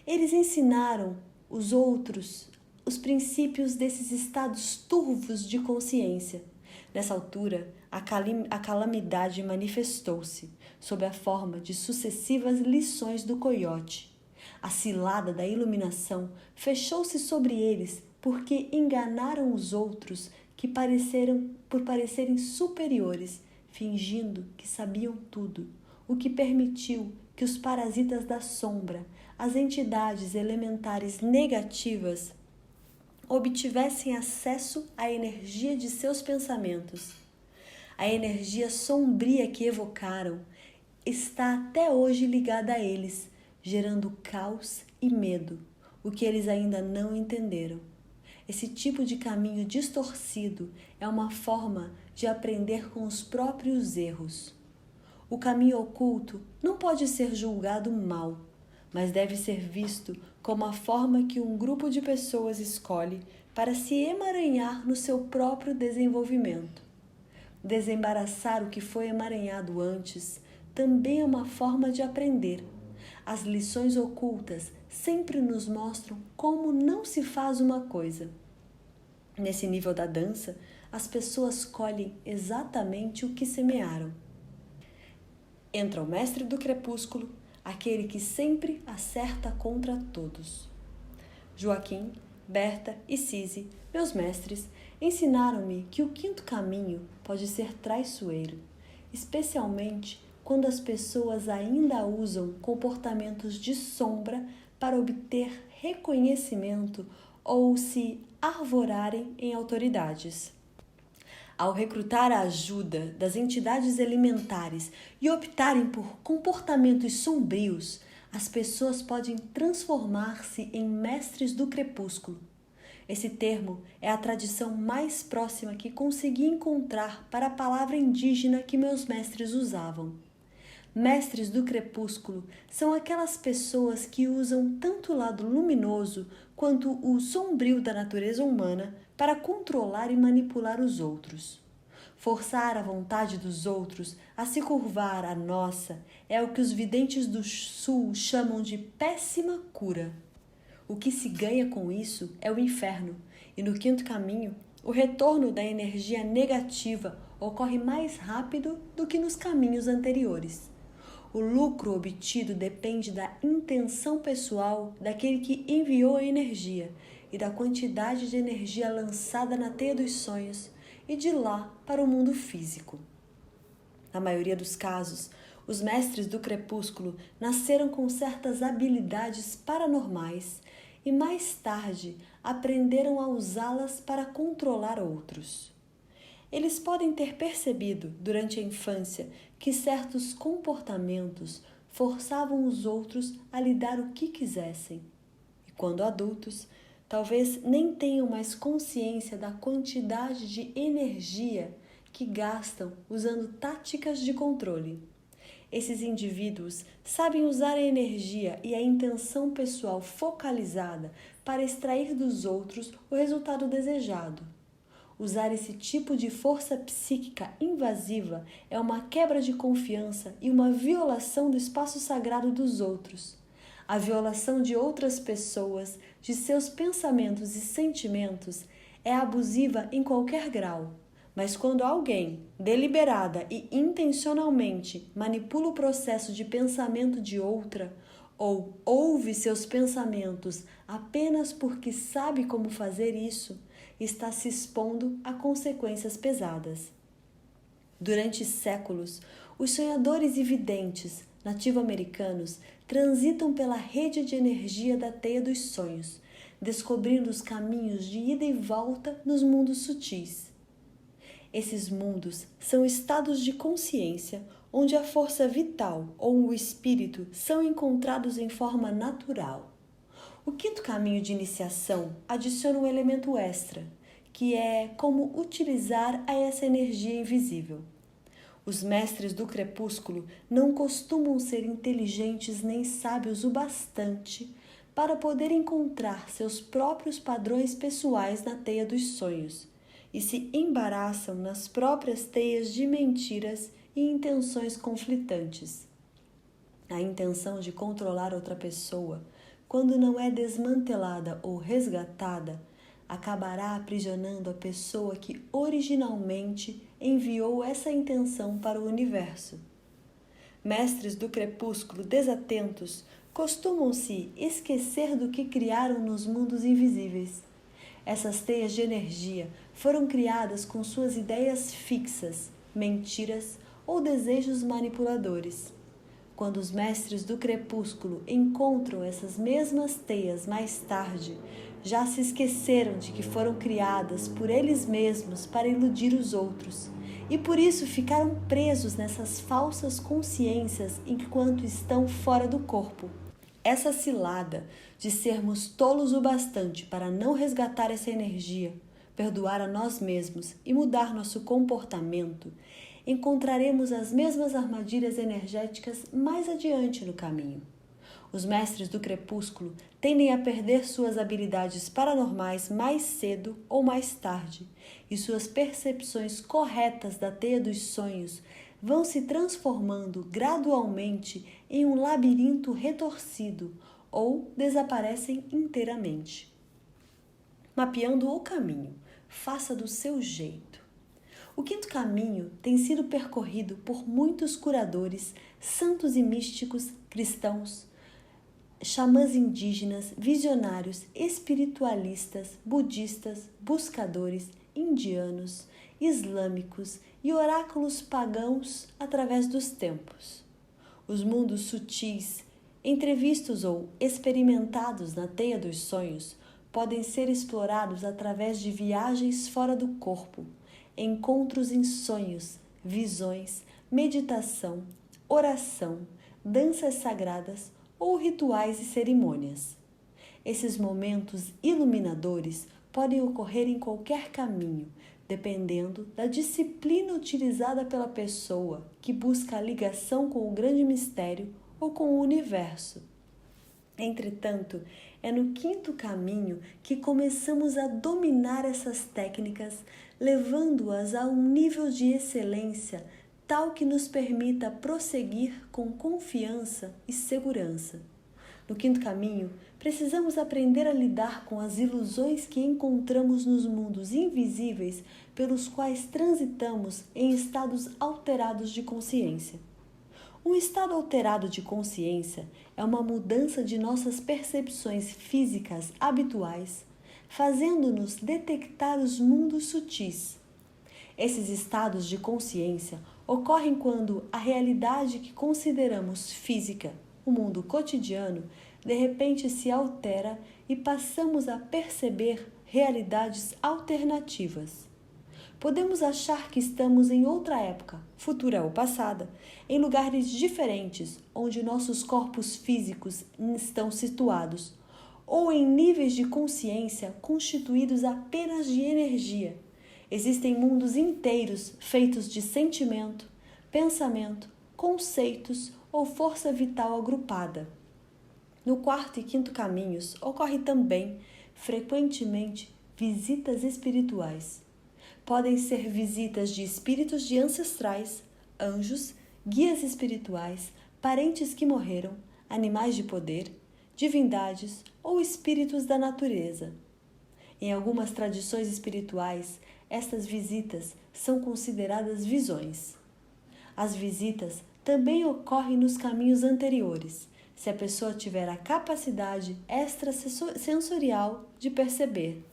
Speaker 1: Eles ensinaram os outros os princípios desses estados turvos de consciência. Nessa altura, a calamidade manifestou-se sob a forma de sucessivas lições do coiote. A cilada da iluminação fechou-se sobre eles porque enganaram os outros por parecerem superiores, fingindo que sabiam tudo, o que permitiu que os parasitas da sombra, as entidades elementares negativas, obtivessem acesso à energia de seus pensamentos. A energia sombria que evocaram está até hoje ligada a eles, gerando caos e medo, o que eles ainda não entenderam. Esse tipo de caminho distorcido é uma forma de aprender com os próprios erros. O caminho oculto não pode ser julgado mal, mas deve ser visto como a forma que um grupo de pessoas escolhe para se emaranhar no seu próprio desenvolvimento. Desembaraçar o que foi emaranhado antes também é uma forma de aprender. As lições ocultas sempre nos mostram como não se faz uma coisa. Nesse nível da dança, as pessoas colhem exatamente o que semearam. Entra o mestre do crepúsculo, aquele que sempre acerta contra todos. Joaquim, Berta e Cise, meus mestres, ensinaram-me que o quinto caminho pode ser traiçoeiro, especialmente quando as pessoas ainda usam comportamentos de sombra para obter reconhecimento ou se arvorarem em autoridades. Ao recrutar a ajuda das entidades elementares e optarem por comportamentos sombrios, as pessoas podem transformar-se em mestres do crepúsculo. Esse termo é a tradição mais próxima que consegui encontrar para a palavra indígena que meus mestres usavam. Mestres do crepúsculo são aquelas pessoas que usam tanto o lado luminoso quanto o sombrio da natureza humana para controlar e manipular os outros. Forçar a vontade dos outros a se curvar à nossa é o que os videntes do sul chamam de péssima cura. O que se ganha com isso é o inferno, e no quinto caminho, o retorno da energia negativa ocorre mais rápido do que nos caminhos anteriores. O lucro obtido depende da intenção pessoal daquele que enviou a energia e da quantidade de energia lançada na teia dos sonhos e de lá para o mundo físico. Na maioria dos casos, os mestres do crepúsculo nasceram com certas habilidades paranormais e mais tarde aprenderam a usá-las para controlar outros. Eles podem ter percebido, durante a infância, que certos comportamentos forçavam os outros a lhe dar o que quisessem. E quando adultos, talvez nem tenham mais consciência da quantidade de energia que gastam usando táticas de controle. Esses indivíduos sabem usar a energia e a intenção pessoal focalizada para extrair dos outros o resultado desejado. Usar esse tipo de força psíquica invasiva é uma quebra de confiança e uma violação do espaço sagrado dos outros. A violação de outras pessoas, de seus pensamentos e sentimentos, é abusiva em qualquer grau. Mas quando alguém, deliberada e intencionalmente, manipula o processo de pensamento de outra, ou ouve seus pensamentos apenas porque sabe como fazer isso, está se expondo a consequências pesadas. Durante séculos, os sonhadores e videntes nativo-americanos transitam pela rede de energia da teia dos sonhos, descobrindo os caminhos de ida e volta nos mundos sutis. Esses mundos são estados de consciência onde a força vital ou o espírito são encontrados em forma natural. O quinto caminho de iniciação adiciona um elemento extra, que é como utilizar essa energia invisível. Os mestres do crepúsculo não costumam ser inteligentes nem sábios o bastante para poder encontrar seus próprios padrões pessoais na teia dos sonhos e se embaraçam nas próprias teias de mentiras e intenções conflitantes. A intenção de controlar outra pessoa, quando não é desmantelada ou resgatada, acabará aprisionando a pessoa que originalmente enviou essa intenção para o universo. Mestres do crepúsculo desatentos costumam se esquecer do que criaram nos mundos invisíveis. Essas teias de energia foram criadas com suas ideias fixas, mentiras ou desejos manipuladores. Quando os mestres do crepúsculo encontram essas mesmas teias mais tarde, já se esqueceram de que foram criadas por eles mesmos para iludir os outros, e por isso ficaram presos nessas falsas consciências enquanto estão fora do corpo. Essa cilada de sermos tolos o bastante para não resgatar essa energia, perdoar a nós mesmos e mudar nosso comportamento, encontraremos as mesmas armadilhas energéticas mais adiante no caminho. Os mestres do crepúsculo tendem a perder suas habilidades paranormais mais cedo ou mais tarde, e suas percepções corretas da teia dos sonhos vão se transformando gradualmente em um labirinto retorcido ou desaparecem inteiramente. Mapeando o caminho, faça do seu jeito. O quinto caminho tem sido percorrido por muitos curadores, santos e místicos cristãos, xamãs indígenas, visionários, espiritualistas, budistas, buscadores, indianos, islâmicos e oráculos pagãos através dos tempos. Os mundos sutis, entrevistos ou experimentados na teia dos sonhos, podem ser explorados através de viagens fora do corpo, encontros em sonhos, visões, meditação, oração, danças sagradas ou rituais e cerimônias. Esses momentos iluminadores podem ocorrer em qualquer caminho, dependendo da disciplina utilizada pela pessoa que busca a ligação com o grande mistério ou com o universo. Entretanto, é no quinto caminho que começamos a dominar essas técnicas, levando-as a um nível de excelência tal que nos permita prosseguir com confiança e segurança. No quinto caminho, precisamos aprender a lidar com as ilusões que encontramos nos mundos invisíveis pelos quais transitamos em estados alterados de consciência. Um estado alterado de consciência é uma mudança de nossas percepções físicas habituais, fazendo-nos detectar os mundos sutis. Esses estados de consciência ocorrem quando a realidade que consideramos física, o mundo cotidiano, de repente se altera e passamos a perceber realidades alternativas. Podemos achar que estamos em outra época, futura ou passada, em lugares diferentes onde nossos corpos físicos estão situados, ou em níveis de consciência constituídos apenas de energia. Existem mundos inteiros feitos de sentimento, pensamento, conceitos ou força vital agrupada. No quarto e quinto caminhos ocorre também, frequentemente, visitas espirituais. Podem ser visitas de espíritos de ancestrais, anjos, guias espirituais, parentes que morreram, animais de poder, divindades ou espíritos da natureza. Em algumas tradições espirituais, estas visitas são consideradas visões. As visitas também ocorrem nos caminhos anteriores, se a pessoa tiver a capacidade extrasensorial de perceber.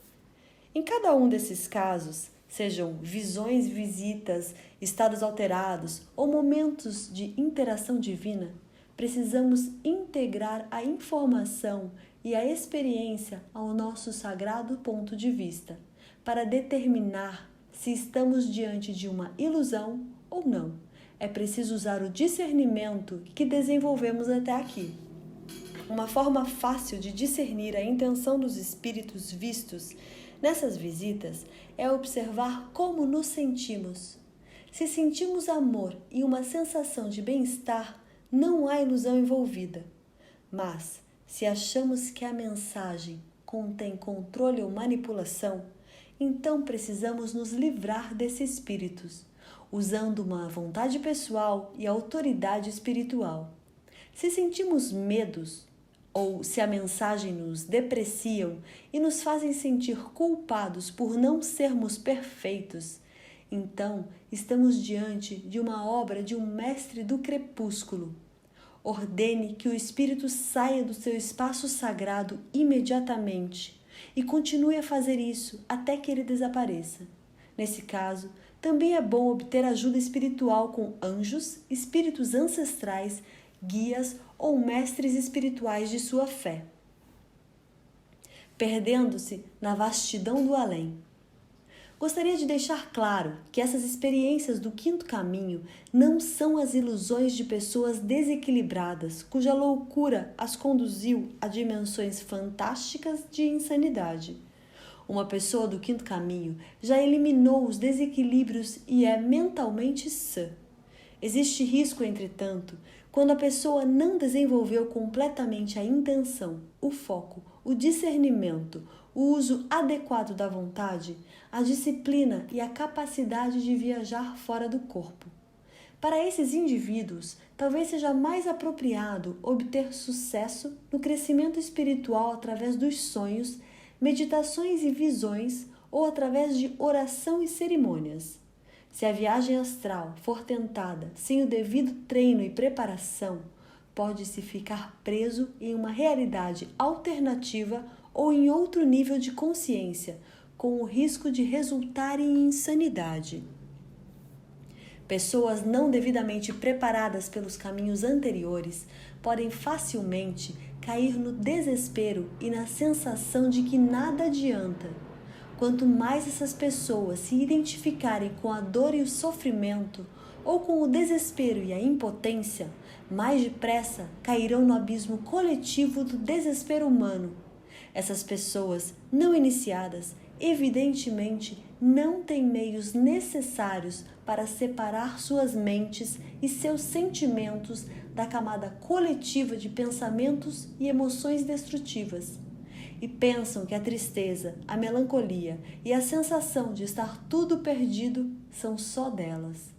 Speaker 1: Em cada um desses casos, sejam visões, visitas, estados alterados ou momentos de interação divina, precisamos integrar a informação e a experiência ao nosso sagrado ponto de vista, para determinar se estamos diante de uma ilusão ou não. É preciso usar o discernimento que desenvolvemos até aqui. Uma forma fácil de discernir a intenção dos espíritos vistos nessas visitas é observar como nos sentimos. Se sentimos amor e uma sensação de bem-estar, não há ilusão envolvida. Mas, se achamos que a mensagem contém controle ou manipulação, então precisamos nos livrar desses espíritos, usando uma vontade pessoal e autoridade espiritual. Se sentimos medos, ou se a mensagem nos depreciam e nos fazem sentir culpados por não sermos perfeitos, então estamos diante de uma obra de um mestre do crepúsculo. Ordene que o espírito saia do seu espaço sagrado imediatamente e continue a fazer isso até que ele desapareça. Nesse caso, também é bom obter ajuda espiritual com anjos, espíritos ancestrais, guias ou mestres espirituais de sua fé, perdendo-se na vastidão do além. Gostaria de deixar claro que essas experiências do quinto caminho não são as ilusões de pessoas desequilibradas, cuja loucura as conduziu a dimensões fantásticas de insanidade. Uma pessoa do quinto caminho já eliminou os desequilíbrios e é mentalmente sã. Existe risco, entretanto, quando a pessoa não desenvolveu completamente a intenção, o foco, o discernimento, o uso adequado da vontade, a disciplina e a capacidade de viajar fora do corpo. Para esses indivíduos, talvez seja mais apropriado obter sucesso no crescimento espiritual através dos sonhos, meditações e visões ou através de oração e cerimônias. Se a viagem astral for tentada sem o devido treino e preparação, pode-se ficar preso em uma realidade alternativa ou em outro nível de consciência, com o risco de resultar em insanidade. Pessoas não devidamente preparadas pelos caminhos anteriores podem facilmente cair no desespero e na sensação de que nada adianta. Quanto mais essas pessoas se identificarem com a dor e o sofrimento, ou com o desespero e a impotência, mais depressa cairão no abismo coletivo do desespero humano. Essas pessoas não iniciadas, evidentemente, não têm meios necessários para separar suas mentes e seus sentimentos da camada coletiva de pensamentos e emoções destrutivas. E pensam que a tristeza, a melancolia e a sensação de estar tudo perdido são só delas.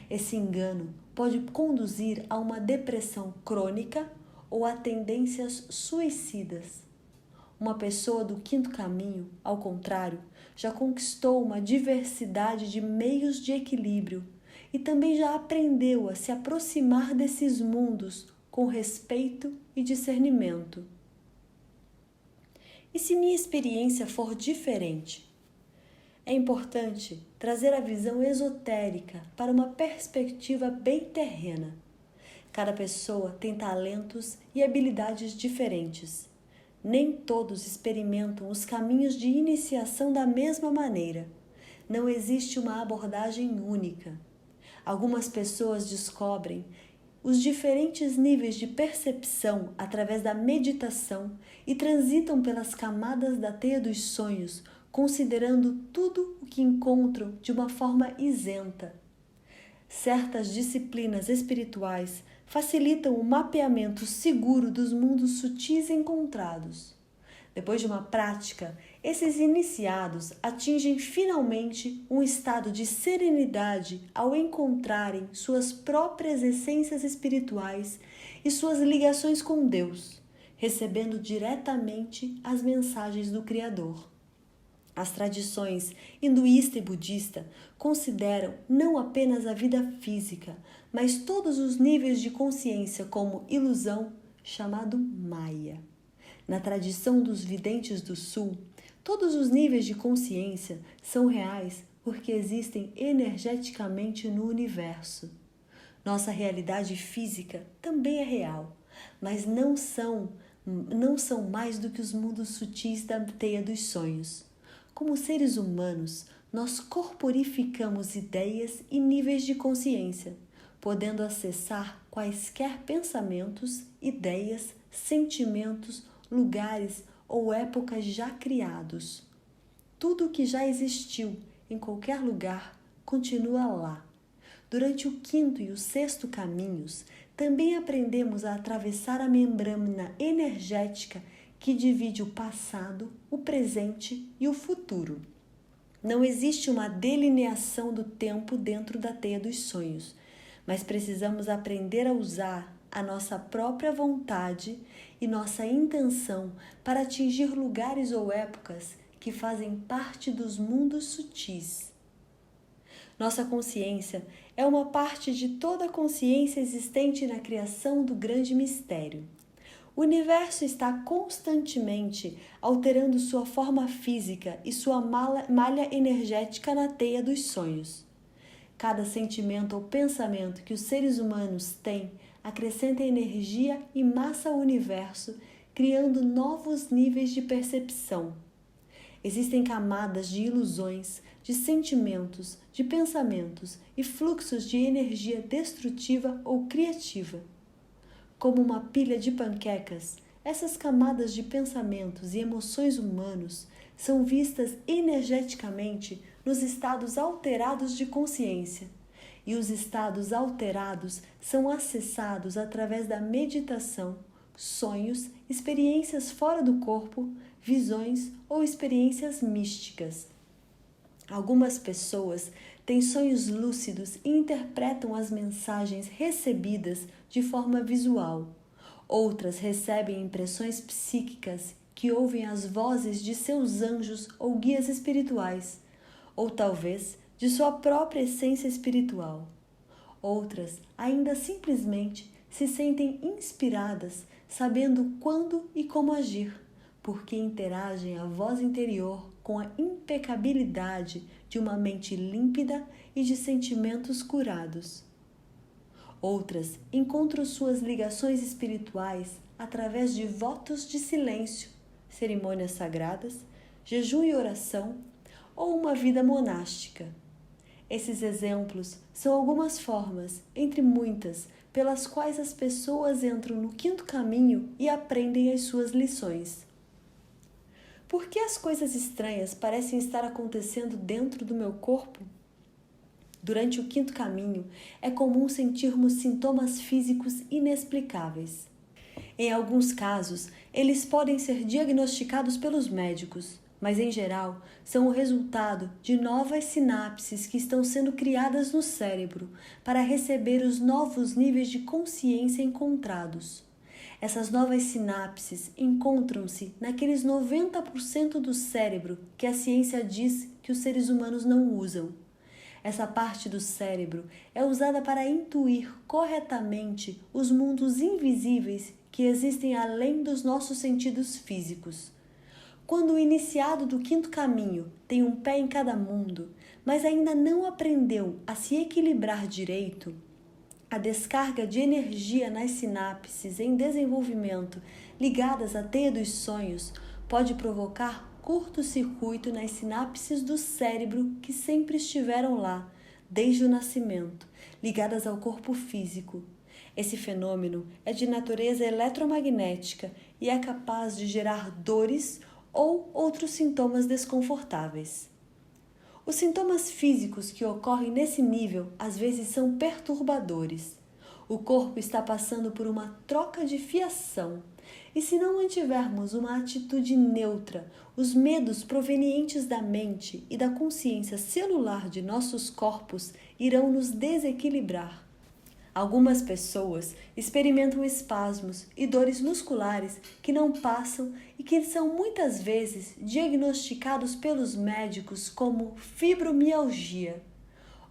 Speaker 1: Esse engano pode conduzir a uma depressão crônica ou a tendências suicidas. Uma pessoa do quinto caminho, ao contrário, já conquistou uma diversidade de meios de equilíbrio e também já aprendeu a se aproximar desses mundos com respeito e discernimento. E se minha experiência for diferente? É importante trazer a visão esotérica para uma perspectiva bem terrena. Cada pessoa tem talentos e habilidades diferentes. Nem todos experimentam os caminhos de iniciação da mesma maneira. Não existe uma abordagem única. Algumas pessoas descobrem os diferentes níveis de percepção através da meditação e transitam pelas camadas da teia dos sonhos, considerando tudo o que encontram de uma forma isenta. Certas disciplinas espirituais facilitam o mapeamento seguro dos mundos sutis encontrados. Depois de uma prática, esses iniciados atingem finalmente um estado de serenidade ao encontrarem suas próprias essências espirituais e suas ligações com Deus, recebendo diretamente as mensagens do Criador. As tradições hinduísta e budista consideram não apenas a vida física, mas todos os níveis de consciência como ilusão, chamado Maya. Na tradição dos videntes do Sul, todos os níveis de consciência são reais porque existem energeticamente no universo. Nossa realidade física também é real, mas não são mais do que os mundos sutis da teia dos sonhos. Como seres humanos, nós corporificamos ideias e níveis de consciência, podendo acessar quaisquer pensamentos, ideias, sentimentos, lugares ou épocas já criados. Tudo o que já existiu em qualquer lugar continua lá. Durante o quinto e o sexto caminhos, também aprendemos a atravessar a membrana energética que divide o passado, o presente e o futuro. Não existe uma delineação do tempo dentro da teia dos sonhos, mas precisamos aprender a usar a nossa própria vontade e nossa intenção para atingir lugares ou épocas que fazem parte dos mundos sutis. Nossa consciência é uma parte de toda a consciência existente na criação do grande mistério. O universo está constantemente alterando sua forma física e sua malha energética na teia dos sonhos. Cada sentimento ou pensamento que os seres humanos têm acrescenta energia e massa ao universo, criando novos níveis de percepção. Existem camadas de ilusões, de sentimentos, de pensamentos e fluxos de energia destrutiva ou criativa. Como uma pilha de panquecas, essas camadas de pensamentos e emoções humanos são vistas energeticamente nos estados alterados de consciência, e os estados alterados são acessados através da meditação, sonhos, experiências fora do corpo, visões ou experiências místicas. Algumas pessoas têm sonhos lúcidos e interpretam as mensagens recebidas de forma visual. Outras recebem impressões psíquicas que ouvem as vozes de seus anjos ou guias espirituais, ou talvez de sua própria essência espiritual. Outras ainda simplesmente se sentem inspiradas, sabendo quando e como agir, porque interagem a voz interior com a impecabilidade de uma mente límpida e de sentimentos curados. Outras encontram suas ligações espirituais através de votos de silêncio, cerimônias sagradas, jejum e oração, ou uma vida monástica. Esses exemplos são algumas formas, entre muitas, pelas quais as pessoas entram no quinto caminho e aprendem as suas lições. Por que as coisas estranhas parecem estar acontecendo dentro do meu corpo? Durante o quinto caminho, é comum sentirmos sintomas físicos inexplicáveis. Em alguns casos, eles podem ser diagnosticados pelos médicos, mas em geral são o resultado de novas sinapses que estão sendo criadas no cérebro para receber os novos níveis de consciência encontrados. Essas novas sinapses encontram-se naqueles 90% do cérebro que a ciência diz que os seres humanos não usam. Essa parte do cérebro é usada para intuir corretamente os mundos invisíveis que existem além dos nossos sentidos físicos. Quando o iniciado do quinto caminho tem um pé em cada mundo, mas ainda não aprendeu a se equilibrar direito, a descarga de energia nas sinapses em desenvolvimento ligadas à teia dos sonhos pode provocar curto-circuito nas sinapses do cérebro que sempre estiveram lá, desde o nascimento, ligadas ao corpo físico. Esse fenômeno é de natureza eletromagnética e é capaz de gerar dores ou outros sintomas desconfortáveis. Os sintomas físicos que ocorrem nesse nível às vezes são perturbadores. O corpo está passando por uma troca de fiação, e se não mantivermos uma atitude neutra, os medos provenientes da mente e da consciência celular de nossos corpos irão nos desequilibrar. Algumas pessoas experimentam espasmos e dores musculares que não passam e que são muitas vezes diagnosticados pelos médicos como fibromialgia.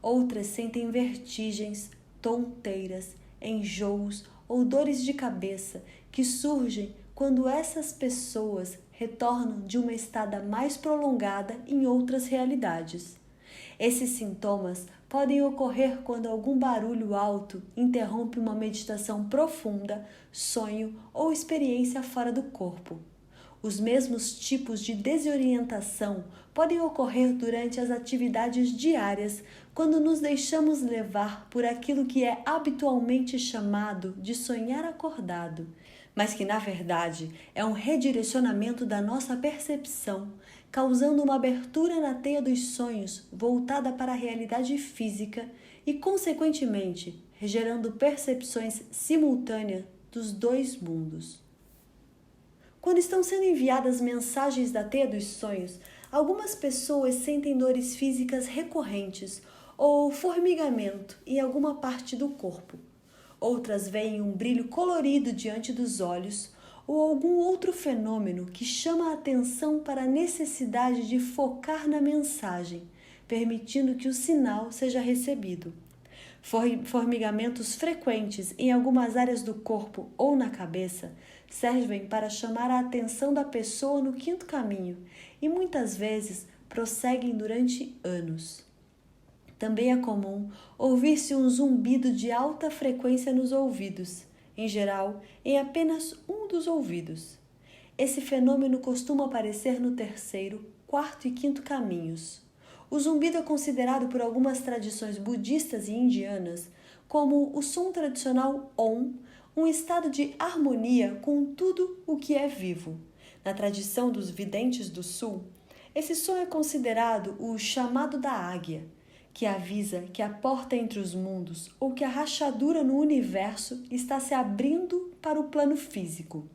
Speaker 1: Outras sentem vertigens, tonteiras, enjoos ou dores de cabeça que surgem quando essas pessoas retornam de uma estada mais prolongada em outras realidades. Esses sintomas podem ocorrer quando algum barulho alto interrompe uma meditação profunda, sonho ou experiência fora do corpo. Os mesmos tipos de desorientação podem ocorrer durante as atividades diárias, quando nos deixamos levar por aquilo que é habitualmente chamado de sonhar acordado, mas que na verdade é um redirecionamento da nossa percepção, causando uma abertura na teia dos sonhos voltada para a realidade física e, consequentemente, gerando percepções simultâneas dos dois mundos. Quando estão sendo enviadas mensagens da teia dos sonhos, algumas pessoas sentem dores físicas recorrentes ou formigamento em alguma parte do corpo. Outras veem um brilho colorido diante dos olhos ou algum outro fenômeno que chama a atenção para a necessidade de focar na mensagem, permitindo que o sinal seja recebido. Formigamentos frequentes em algumas áreas do corpo ou na cabeça servem para chamar a atenção da pessoa no quinto caminho e muitas vezes prosseguem durante anos. Também é comum ouvir-se um zumbido de alta frequência nos ouvidos, em geral em apenas um dos ouvidos. Esse fenômeno costuma aparecer no terceiro, quarto e quinto caminhos. O zumbido é considerado por algumas tradições budistas e indianas como o som tradicional Om, um estado de harmonia com tudo o que é vivo. Na tradição dos videntes do sul, esse som é considerado o chamado da águia, que avisa que a porta entre os mundos ou que a rachadura no universo está se abrindo para o plano físico.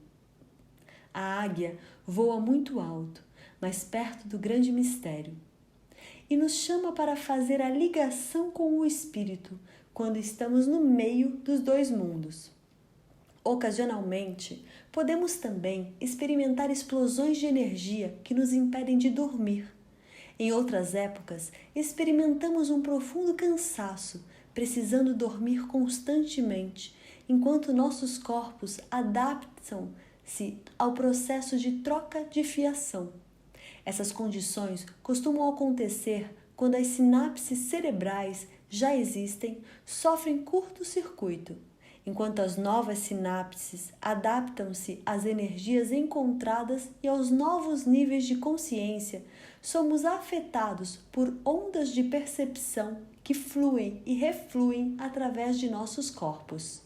Speaker 1: A águia voa muito alto, mas perto do grande mistério, e nos chama para fazer a ligação com o espírito quando estamos no meio dos dois mundos. Ocasionalmente, podemos também experimentar explosões de energia que nos impedem de dormir. Em outras épocas, experimentamos um profundo cansaço, precisando dormir constantemente, enquanto nossos corpos adaptam-se ao processo de troca de fiação. Essas condições costumam acontecer quando as sinapses cerebrais já existem, sofrem curto-circuito. Enquanto as novas sinapses adaptam-se às energias encontradas e aos novos níveis de consciência, somos afetados por ondas de percepção que fluem e refluem através de nossos corpos.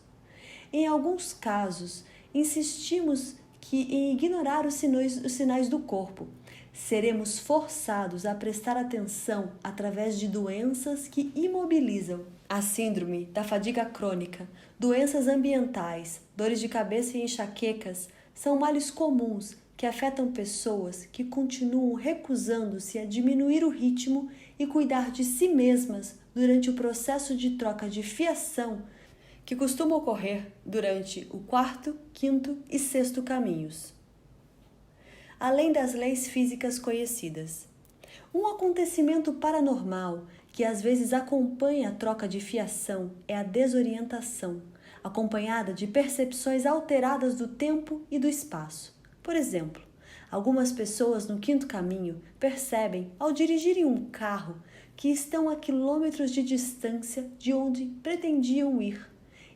Speaker 1: Em alguns casos, insistimos em ignorar os sinais do corpo. Seremos forçados a prestar atenção através de doenças que imobilizam. A síndrome da fadiga crônica, doenças ambientais, dores de cabeça e enxaquecas são males comuns que afetam pessoas que continuam recusando-se a diminuir o ritmo e cuidar de si mesmas durante o processo de troca de fiação que costuma ocorrer durante o quarto, quinto e sexto caminhos. Além das leis físicas conhecidas, um acontecimento paranormal que às vezes acompanha a troca de fiação é a desorientação, acompanhada de percepções alteradas do tempo e do espaço. Por exemplo, algumas pessoas no quinto caminho percebem, ao dirigirem um carro, que estão a quilômetros de distância de onde pretendiam ir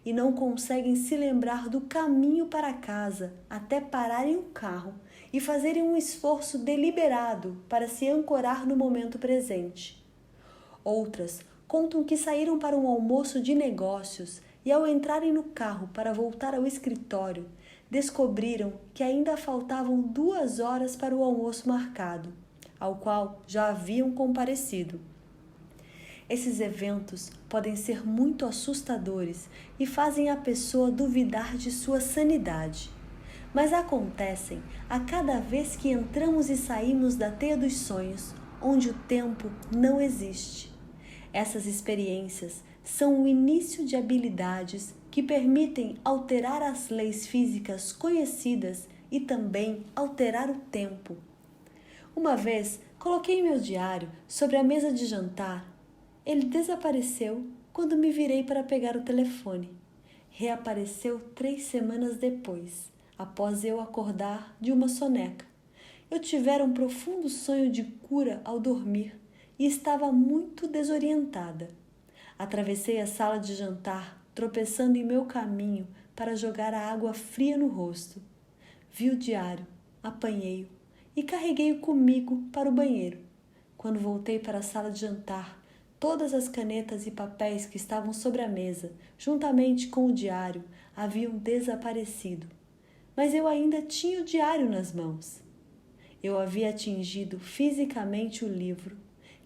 Speaker 1: e não conseguem se lembrar do caminho para casa até pararem o carro e fazerem um esforço deliberado para se ancorar no momento presente. Outras contam que saíram para um almoço de negócios e, ao entrarem no carro para voltar ao escritório, descobriram que ainda faltavam 2 horas para o almoço marcado, ao qual já haviam comparecido. Esses eventos podem ser muito assustadores e fazem a pessoa duvidar de sua sanidade, mas acontecem a cada vez que entramos e saímos da teia dos sonhos, onde o tempo não existe. Essas experiências são o início de habilidades que permitem alterar as leis físicas conhecidas e também alterar o tempo. Uma vez, coloquei meu diário sobre a mesa de jantar. Ele desapareceu quando me virei para pegar o telefone. Reapareceu 3 semanas depois, após eu acordar de uma soneca. Eu tivera um profundo sonho de cura ao dormir e estava muito desorientada. Atravessei a sala de jantar, tropeçando em meu caminho para jogar a água fria no rosto. Vi o diário, apanhei-o e carreguei-o comigo para o banheiro. Quando voltei para a sala de jantar, todas as canetas e papéis que estavam sobre a mesa, juntamente com o diário, haviam desaparecido. mas eu ainda tinha o diário nas mãos. Eu havia atingido fisicamente o livro,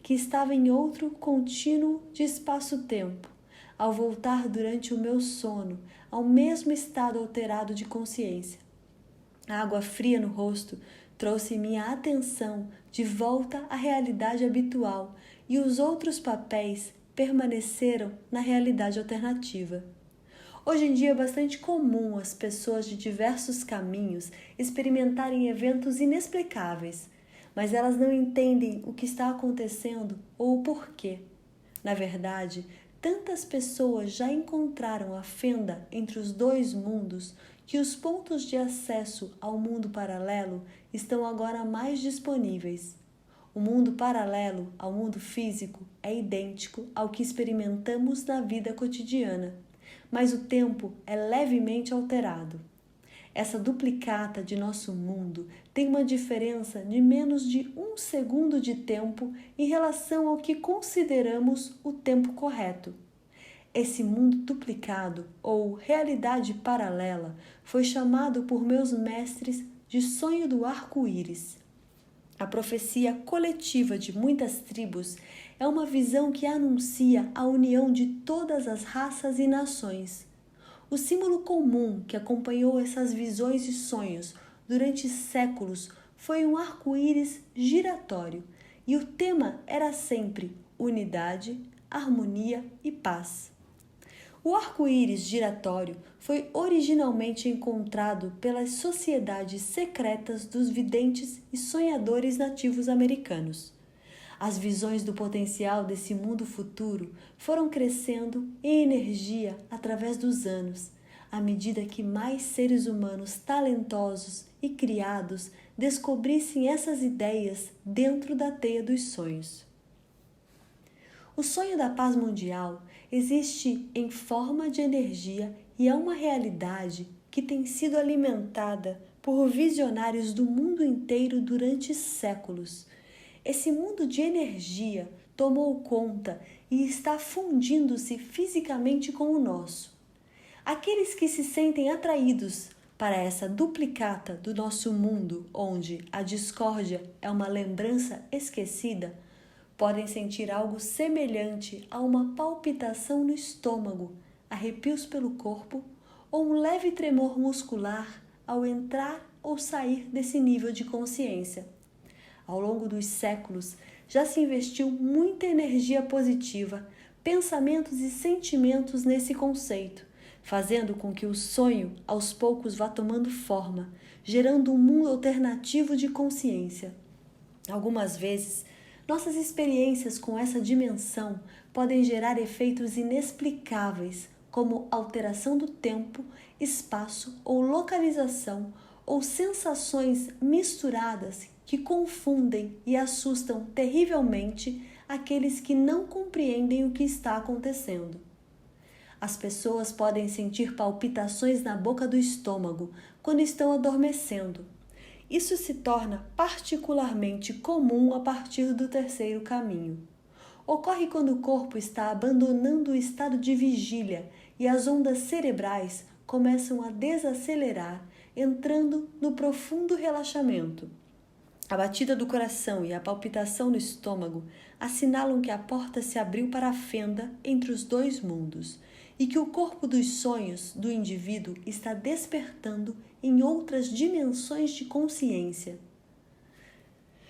Speaker 1: que estava em outro contínuo de espaço-tempo, ao voltar durante o meu sono ao mesmo estado alterado de consciência. A água fria no rosto trouxe minha atenção de volta à realidade habitual e os outros papéis permaneceram na realidade alternativa. Hoje em dia é bastante comum as pessoas de diversos caminhos experimentarem eventos inexplicáveis, mas elas não entendem o que está acontecendo ou o porquê. Na verdade, tantas pessoas já encontraram a fenda entre os dois mundos que os pontos de acesso ao mundo paralelo estão agora mais disponíveis. O mundo paralelo ao mundo físico é idêntico ao que experimentamos na vida cotidiana, mas o tempo é levemente alterado. Essa duplicata de nosso mundo tem uma diferença de menos de 1 segundo de tempo em relação ao que consideramos o tempo correto. Esse mundo duplicado, ou realidade paralela, foi chamado por meus mestres de sonho do arco-íris. A profecia coletiva de muitas tribos é uma visão que anuncia a união de todas as raças e nações. O símbolo comum que acompanhou essas visões e sonhos durante séculos foi um arco-íris giratório, e o tema era sempre unidade, harmonia e paz. O arco-íris giratório foi originalmente encontrado pelas sociedades secretas dos videntes e sonhadores nativos americanos. As visões do potencial desse mundo futuro foram crescendo em energia através dos anos, à medida que mais seres humanos talentosos e criados descobrissem essas ideias dentro da teia dos sonhos. O sonho da paz mundial existe em forma de energia e é uma realidade que tem sido alimentada por visionários do mundo inteiro durante séculos. Esse mundo de energia tomou conta e está fundindo-se fisicamente com o nosso. Aqueles que se sentem atraídos para essa duplicata do nosso mundo, onde a discórdia é uma lembrança esquecida, podem sentir algo semelhante a uma palpitação no estômago, arrepios pelo corpo ou um leve tremor muscular ao entrar ou sair desse nível de consciência. Ao longo dos séculos, já se investiu muita energia positiva, pensamentos e sentimentos nesse conceito, fazendo com que o sonho aos poucos vá tomando forma, gerando um mundo alternativo de consciência. Algumas vezes, nossas experiências com essa dimensão podem gerar efeitos inexplicáveis, como alteração do tempo, espaço ou localização, ou sensações misturadas que confundem e assustam terrivelmente aqueles que não compreendem o que está acontecendo. As pessoas podem sentir palpitações na boca do estômago quando estão adormecendo. Isso se torna particularmente comum a partir do terceiro caminho. Ocorre quando o corpo está abandonando o estado de vigília e as ondas cerebrais começam a desacelerar, entrando no profundo relaxamento. A batida do coração e a palpitação no estômago assinalam que a porta se abriu para a fenda entre os dois mundos e que o corpo dos sonhos do indivíduo está despertando em outras dimensões de consciência.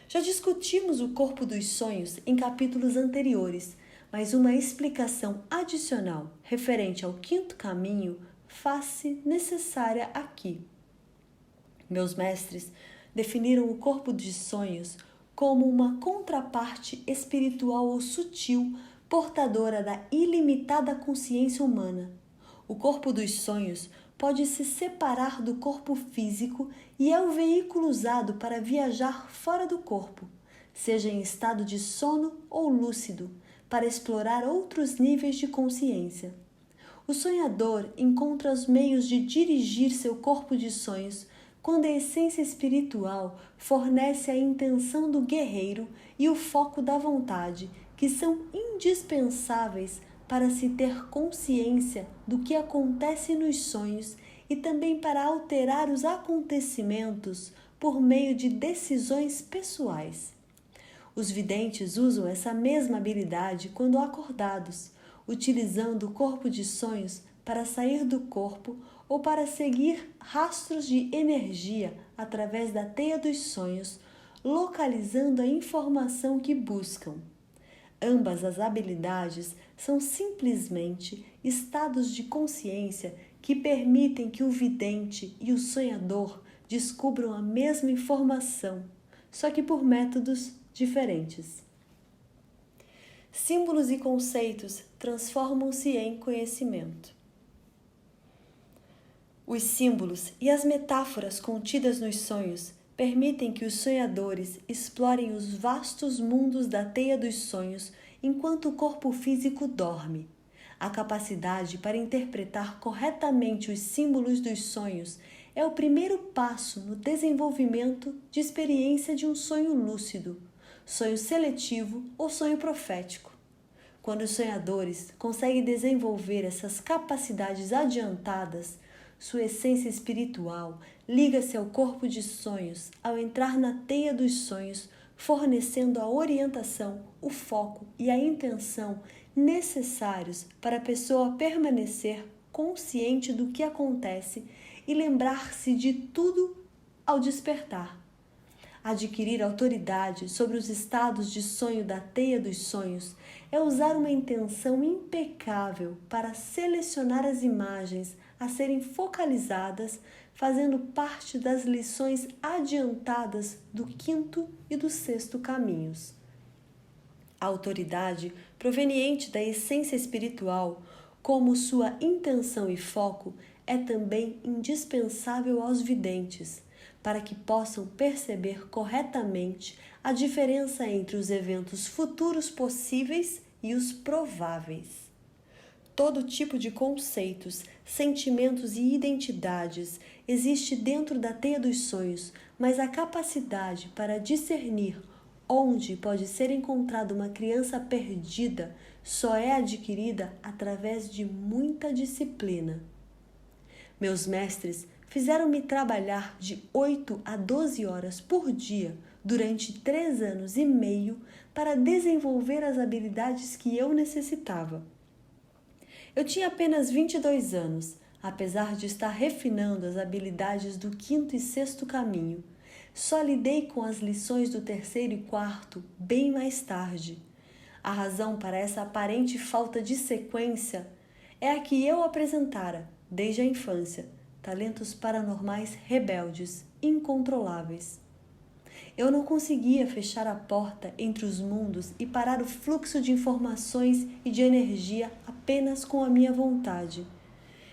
Speaker 1: Já discutimos o corpo dos sonhos em capítulos anteriores, mas uma explicação adicional referente ao quinto caminho faz-se necessária aqui. Meus mestres definiram o corpo dos sonhos como uma contraparte espiritual ou sutil portadora da ilimitada consciência humana. O corpo dos sonhos pode se separar do corpo físico e é o veículo usado para viajar fora do corpo, seja em estado de sono ou lúcido, para explorar outros níveis de consciência. O sonhador encontra os meios de dirigir seu corpo de sonhos quando a essência espiritual fornece a intenção do guerreiro e o foco da vontade, que são indispensáveis para se ter consciência do que acontece nos sonhos e também para alterar os acontecimentos por meio de decisões pessoais. Os videntes usam essa mesma habilidade quando acordados, utilizando o corpo de sonhos para sair do corpo ou para seguir rastros de energia através da teia dos sonhos, localizando a informação que buscam. Ambas as habilidades são simplesmente estados de consciência que permitem que o vidente e o sonhador descubram a mesma informação, só que por métodos diferentes. Símbolos e conceitos transformam-se em conhecimento. Os símbolos e as metáforas contidas nos sonhos permitem que os sonhadores explorem os vastos mundos da teia dos sonhos enquanto o corpo físico dorme. A capacidade para interpretar corretamente os símbolos dos sonhos é o primeiro passo no desenvolvimento de experiência de um sonho lúcido, sonho seletivo ou sonho profético. Quando os sonhadores conseguem desenvolver essas capacidades adiantadas, sua essência espiritual liga-se ao corpo de sonhos ao entrar na teia dos sonhos, fornecendo a orientação, o foco e a intenção necessários para a pessoa permanecer consciente do que acontece e lembrar-se de tudo ao despertar. Adquirir autoridade sobre os estados de sonho da teia dos sonhos é usar uma intenção impecável para selecionar as imagens a serem focalizadas, fazendo parte das lições adiantadas do 5º e do 6º caminhos. A autoridade proveniente da essência espiritual, como sua intenção e foco, é também indispensável aos videntes, para que possam perceber corretamente a diferença entre os eventos futuros possíveis e os prováveis. Todo tipo de conceitos, sentimentos e identidades existe dentro da teia dos sonhos, mas a capacidade para discernir onde pode ser encontrada uma criança perdida só é adquirida através de muita disciplina. Meus mestres fizeram-me trabalhar de 8 a 12 horas por dia durante 3 anos e meio para desenvolver as habilidades que eu necessitava. Eu tinha apenas 22 anos, apesar de estar refinando as habilidades do 5º e 6º caminho. Só lidei com as lições do 3º e 4º bem mais tarde. A razão para essa aparente falta de sequência é a que eu apresentara, desde a infância, talentos paranormais rebeldes, incontroláveis. Eu não conseguia fechar a porta entre os mundos e parar o fluxo de informações e de energia apenas com a minha vontade.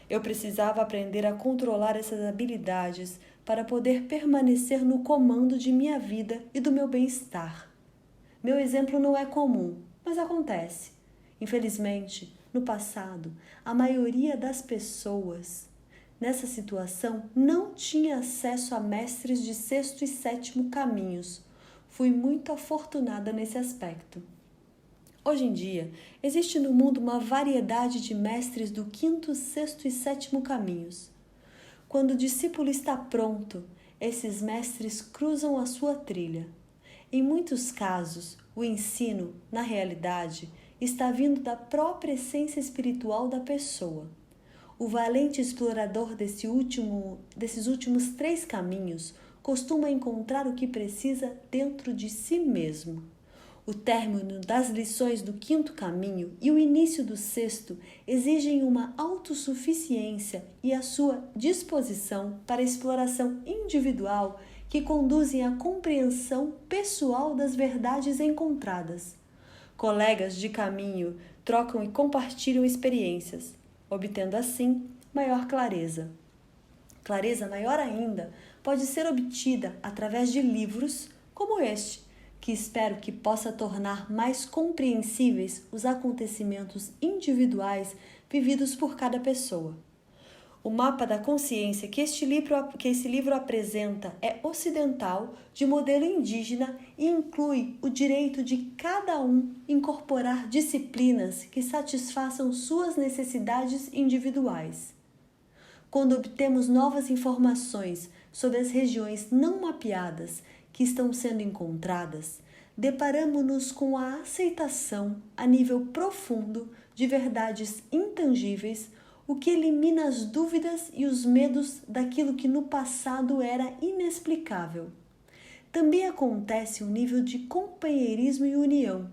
Speaker 1: Eu precisava aprender a controlar essas habilidades para poder permanecer no comando de minha vida e do meu bem-estar. Meu exemplo não é comum, mas acontece. Infelizmente, no passado, a maioria das pessoas nessa situação não tinha acesso a mestres de 6º e 7º caminhos. Fui muito afortunada nesse aspecto. Hoje em dia, existe no mundo uma variedade de mestres do 5º, 6º e 7º caminhos. Quando o discípulo está pronto, esses mestres cruzam a sua trilha. Em muitos casos, o ensino, na realidade, está vindo da própria essência espiritual da pessoa. O valente explorador desses últimos 3 caminhos costuma encontrar o que precisa dentro de si mesmo. O término das lições do 5º caminho e o início do 6º exigem uma autossuficiência e a sua disposição para a exploração individual que conduzem à compreensão pessoal das verdades encontradas. Colegas de caminho trocam e compartilham experiências, obtendo assim maior clareza. Clareza maior ainda pode ser obtida através de livros como este, que espero que possa tornar mais compreensíveis os acontecimentos individuais vividos por cada pessoa. O mapa da consciência que esse livro apresenta é ocidental, de modelo indígena e inclui o direito de cada um incorporar disciplinas que satisfaçam suas necessidades individuais. quando obtemos novas informações sobre as regiões não mapeadas que estão sendo encontradas, deparamos-nos com a aceitação a nível profundo de verdades intangíveis, o que elimina as dúvidas e os medos daquilo que no passado era inexplicável. Também acontece um nível de companheirismo e união,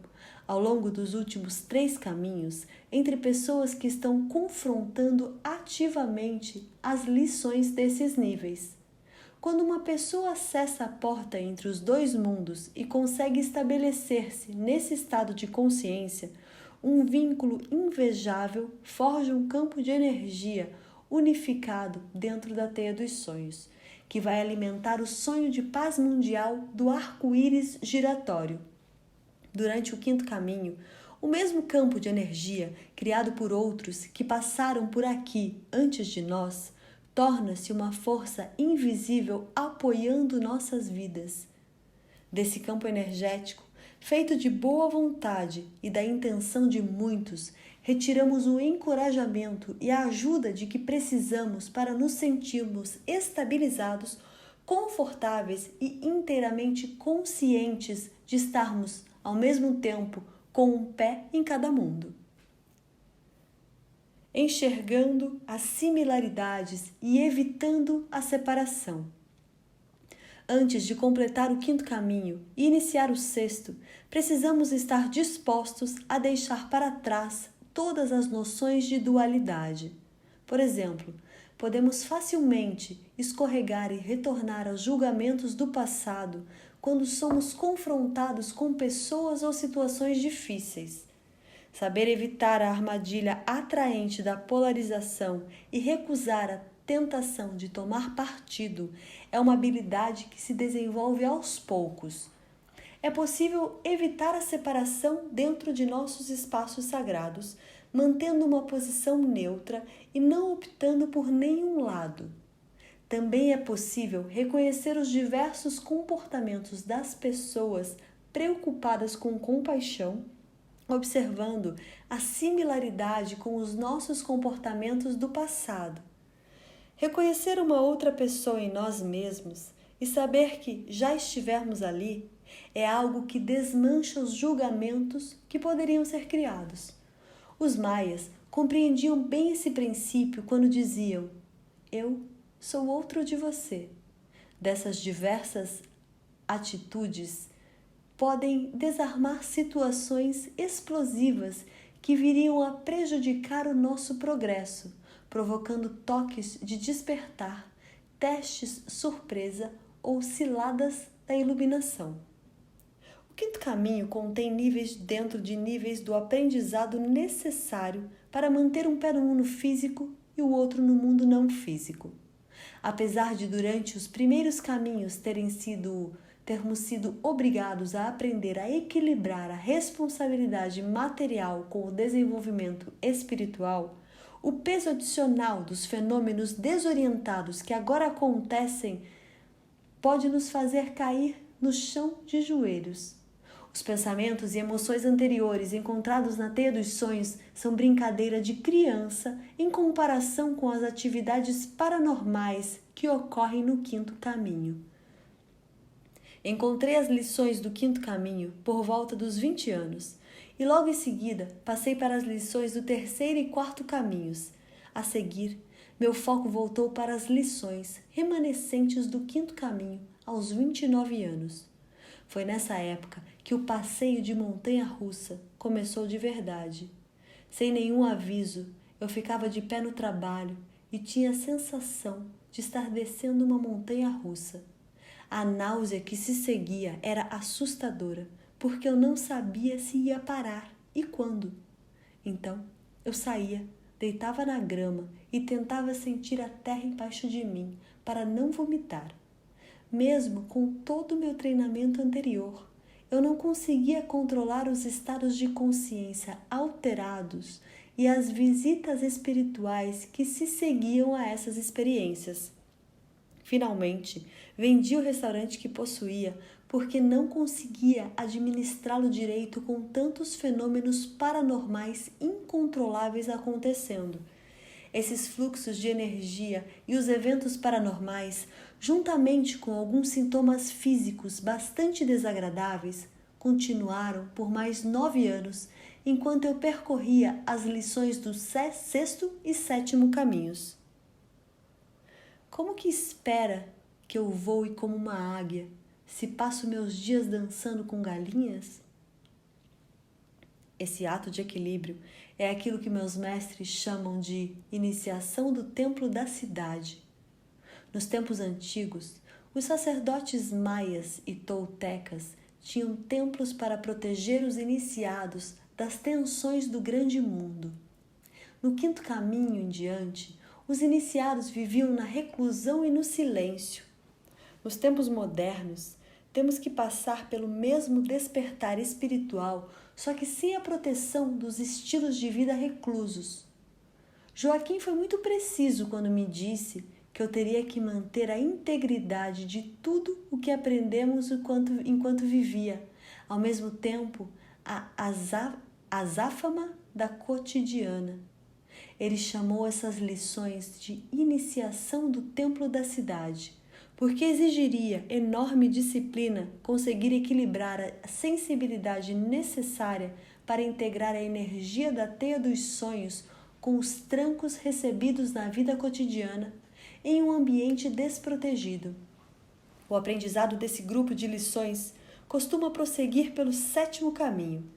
Speaker 1: ao longo dos últimos 3 caminhos, entre pessoas que estão confrontando ativamente as lições desses níveis. Quando uma pessoa acessa a porta entre os 2 mundos e consegue estabelecer-se nesse estado de consciência, um vínculo invejável forja um campo de energia unificado dentro da teia dos sonhos, que vai alimentar o sonho de paz mundial do arco-íris giratório. Durante o 5º caminho, o mesmo campo de energia criado por outros que passaram por aqui antes de nós torna-se uma força invisível apoiando nossas vidas. Desse campo energético, feito de boa vontade e da intenção de muitos, retiramos o encorajamento e a ajuda de que precisamos para nos sentirmos estabilizados, confortáveis e inteiramente conscientes de estarmos, ao mesmo tempo, com um pé em cada mundo. Enxergando as similaridades e evitando a separação. Antes de completar o 5º caminho e iniciar o 6º, precisamos estar dispostos a deixar para trás todas as noções de dualidade. Por exemplo, podemos facilmente escorregar e retornar aos julgamentos do passado quando somos confrontados com pessoas ou situações difíceis. Saber evitar a armadilha atraente da polarização e recusar a tentação de tomar partido é uma habilidade que se desenvolve aos poucos. É possível evitar a separação dentro de nossos espaços sagrados, mantendo uma posição neutra e não optando por nenhum lado. Também é possível reconhecer os diversos comportamentos das pessoas preocupadas com compaixão, observando a similaridade com os nossos comportamentos do passado. Reconhecer uma outra pessoa em nós mesmos e saber que já estivermos ali é algo que desmancha os julgamentos que poderiam ser criados. Os maias compreendiam bem esse princípio quando diziam: eu sou outro de você. Dessas diversas atitudes podem desarmar situações explosivas que viriam a prejudicar o nosso progresso, provocando toques de despertar, testes surpresa ou ciladas da iluminação. O 5º caminho contém níveis dentro de níveis do aprendizado necessário para manter um pé no mundo físico e o outro no mundo não físico. Apesar de durante os primeiros caminhos termos sido obrigados a aprender a equilibrar a responsabilidade material com o desenvolvimento espiritual, o peso adicional dos fenômenos desorientados que agora acontecem pode nos fazer cair no chão de joelhos. Os pensamentos e emoções anteriores encontrados na teia dos sonhos são brincadeira de criança em comparação com as atividades paranormais que ocorrem no 5º caminho. Encontrei as lições do 5º caminho por volta dos 20 anos e logo em seguida passei para as lições do 3º e 4º caminhos. A seguir, meu foco voltou para as lições remanescentes do 5º caminho aos 29 anos. Foi nessa época que o passeio de montanha-russa começou de verdade. Sem nenhum aviso, eu ficava de pé no trabalho e tinha a sensação de estar descendo uma montanha-russa. A náusea que se seguia era assustadora, porque eu não sabia se ia parar e quando. Então, eu saía, deitava na grama e tentava sentir a terra embaixo de mim para não vomitar. Mesmo com todo o meu treinamento anterior, eu não conseguia controlar os estados de consciência alterados e as visitas espirituais que se seguiam a essas experiências. Finalmente, vendi o restaurante que possuía porque não conseguia administrá-lo direito com tantos fenômenos paranormais incontroláveis acontecendo. Esses fluxos de energia e os eventos paranormais, juntamente com alguns sintomas físicos bastante desagradáveis, continuaram por mais 9 anos, enquanto eu percorria as lições do sexto e sétimo caminhos. Como que espera que eu voe como uma águia, se passo meus dias dançando com galinhas? Esse ato de equilíbrio é aquilo que meus mestres chamam de iniciação do templo da cidade. Nos tempos antigos, os sacerdotes maias e toltecas tinham templos para proteger os iniciados das tensões do grande mundo. No quinto caminho em diante, os iniciados viviam na reclusão e no silêncio. Nos tempos modernos, temos que passar pelo mesmo despertar espiritual, só que sem a proteção dos estilos de vida reclusos. Joaquim foi muito preciso quando me disse que eu teria que manter a integridade de tudo o que aprendemos enquanto vivia, ao mesmo tempo a azáfama da cotidiana. Ele chamou essas lições de iniciação do templo da cidade, porque exigiria enorme disciplina conseguir equilibrar a sensibilidade necessária para integrar a energia da teia dos sonhos com os trancos recebidos na vida cotidiana em um ambiente desprotegido. O aprendizado desse grupo de lições costuma prosseguir pelo sétimo caminho.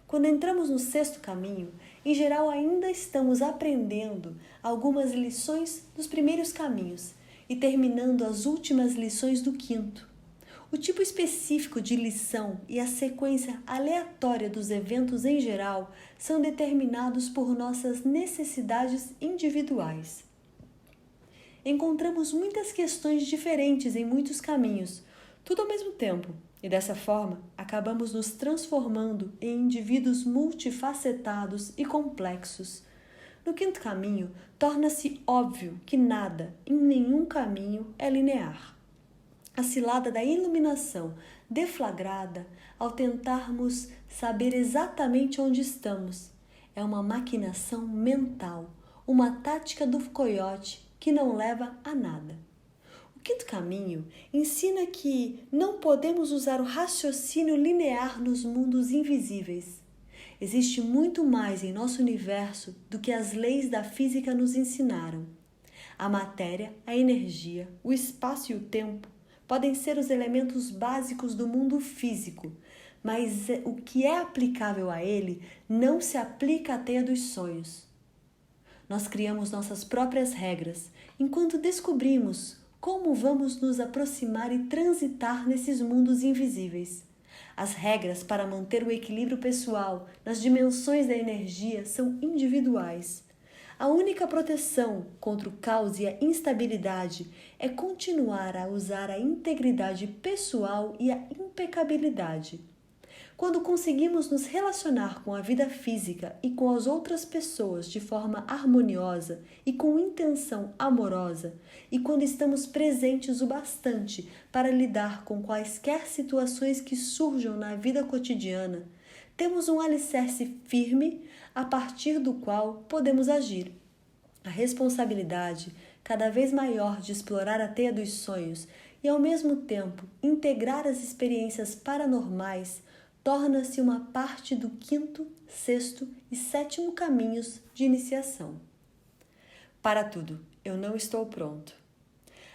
Speaker 1: Quando entramos no sexto caminho, em geral ainda estamos aprendendo algumas lições dos primeiros caminhos e terminando as últimas lições do quinto. O tipo específico de lição e a sequência aleatória dos eventos em geral são determinados por nossas necessidades individuais. Encontramos muitas questões diferentes em muitos caminhos, tudo ao mesmo tempo, e dessa forma acabamos nos transformando em indivíduos multifacetados e complexos. No quinto caminho, torna-se óbvio que nada, em nenhum caminho, é linear. A cilada da iluminação deflagrada ao tentarmos saber exatamente onde estamos é uma maquinação mental, uma tática do coiote que não leva a nada. O quinto caminho ensina que não podemos usar o raciocínio linear nos mundos invisíveis. Existe muito mais em nosso universo do que as leis da física nos ensinaram. A matéria, a energia, o espaço e o tempo podem ser os elementos básicos do mundo físico, mas o que é aplicável a ele não se aplica à teia dos sonhos. Nós criamos nossas próprias regras, enquanto descobrimos como vamos nos aproximar e transitar nesses mundos invisíveis. As regras para manter o equilíbrio pessoal nas dimensões da energia são individuais. A única proteção contra o caos e a instabilidade é continuar a usar a integridade pessoal e a impecabilidade. Quando conseguimos nos relacionar com a vida física e com as outras pessoas de forma harmoniosa e com intenção amorosa, e quando estamos presentes o bastante para lidar com quaisquer situações que surjam na vida cotidiana, temos um alicerce firme a partir do qual podemos agir. A responsabilidade cada vez maior de explorar a teia dos sonhos e, ao mesmo tempo, integrar as experiências paranormais torna-se uma parte do quinto, sexto e sétimo caminhos de iniciação. Para tudo, eu não estou pronto.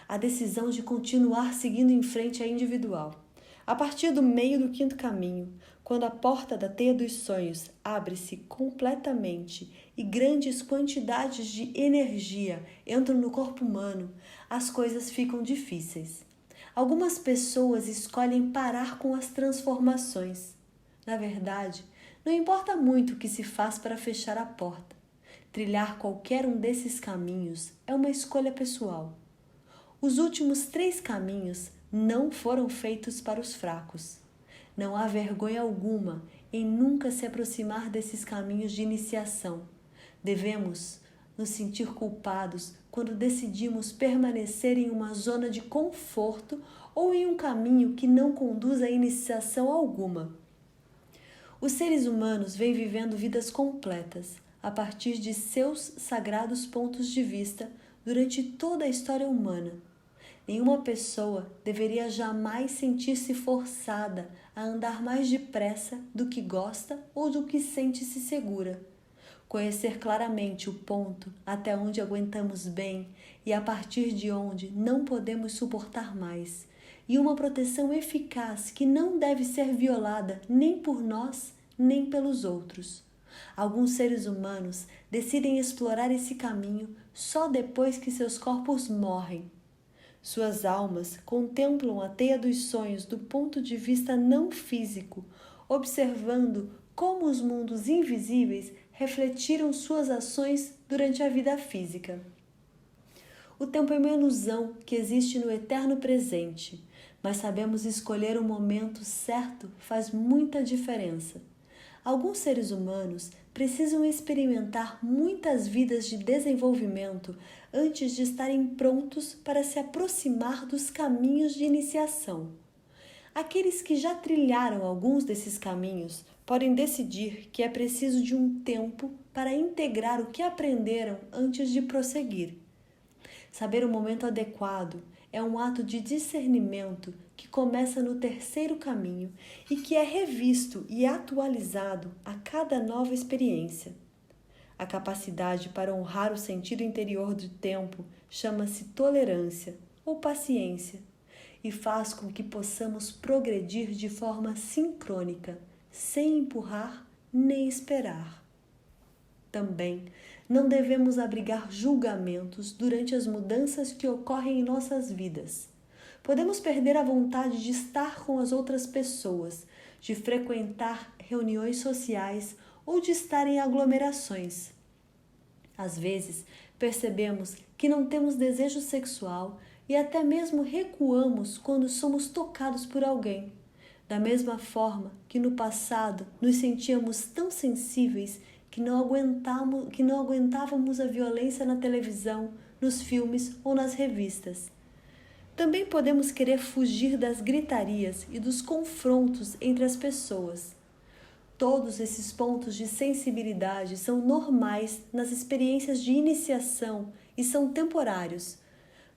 Speaker 1: A decisão de continuar seguindo em frente é individual. A partir do meio do quinto caminho, quando a porta da teia dos sonhos abre-se completamente e grandes quantidades de energia entram no corpo humano, as coisas ficam difíceis. Algumas pessoas escolhem parar com as transformações. Na verdade, não importa muito o que se faz para fechar a porta. Trilhar qualquer um desses caminhos é uma escolha pessoal. Os últimos 3 caminhos não foram feitos para os fracos. Não há vergonha alguma em nunca se aproximar desses caminhos de iniciação. Devemos nos sentir culpados quando decidimos permanecer em uma zona de conforto ou em um caminho que não conduz a iniciação alguma. Os seres humanos vêm vivendo vidas completas, a partir de seus sagrados pontos de vista durante toda a história humana. Nenhuma pessoa deveria jamais sentir-se forçada a andar mais depressa do que gosta ou do que sente-se segura. Conhecer claramente o ponto até onde aguentamos bem e a partir de onde não podemos suportar mais, e uma proteção eficaz que não deve ser violada nem por nós, nem pelos outros. Alguns seres humanos decidem explorar esse caminho só depois que seus corpos morrem. Suas almas contemplam a teia dos sonhos do ponto de vista não físico, observando como os mundos invisíveis refletiram suas ações durante a vida física. O tempo é uma ilusão que existe no eterno presente, mas sabemos escolher o momento certo faz muita diferença. Alguns seres humanos precisam experimentar muitas vidas de desenvolvimento antes de estarem prontos para se aproximar dos caminhos de iniciação. Aqueles que já trilharam alguns desses caminhos podem decidir que é preciso de um tempo para integrar o que aprenderam antes de prosseguir. Saber o momento adequado é um ato de discernimento que começa no terceiro caminho e que é revisto e atualizado a cada nova experiência. A capacidade para honrar o sentido interior do tempo chama-se tolerância ou paciência e faz com que possamos progredir de forma sincrônica, sem empurrar nem esperar. Também não devemos abrigar julgamentos durante as mudanças que ocorrem em nossas vidas. Podemos perder a vontade de estar com as outras pessoas, de frequentar reuniões sociais ou de estar em aglomerações. Às vezes, percebemos que não temos desejo sexual e até mesmo recuamos quando somos tocados por alguém. Da mesma forma que no passado nos sentíamos tão sensíveis que não aguentávamos a violência na televisão, nos filmes ou nas revistas. Também podemos querer fugir das gritarias e dos confrontos entre as pessoas. Todos esses pontos de sensibilidade são normais nas experiências de iniciação e são temporários.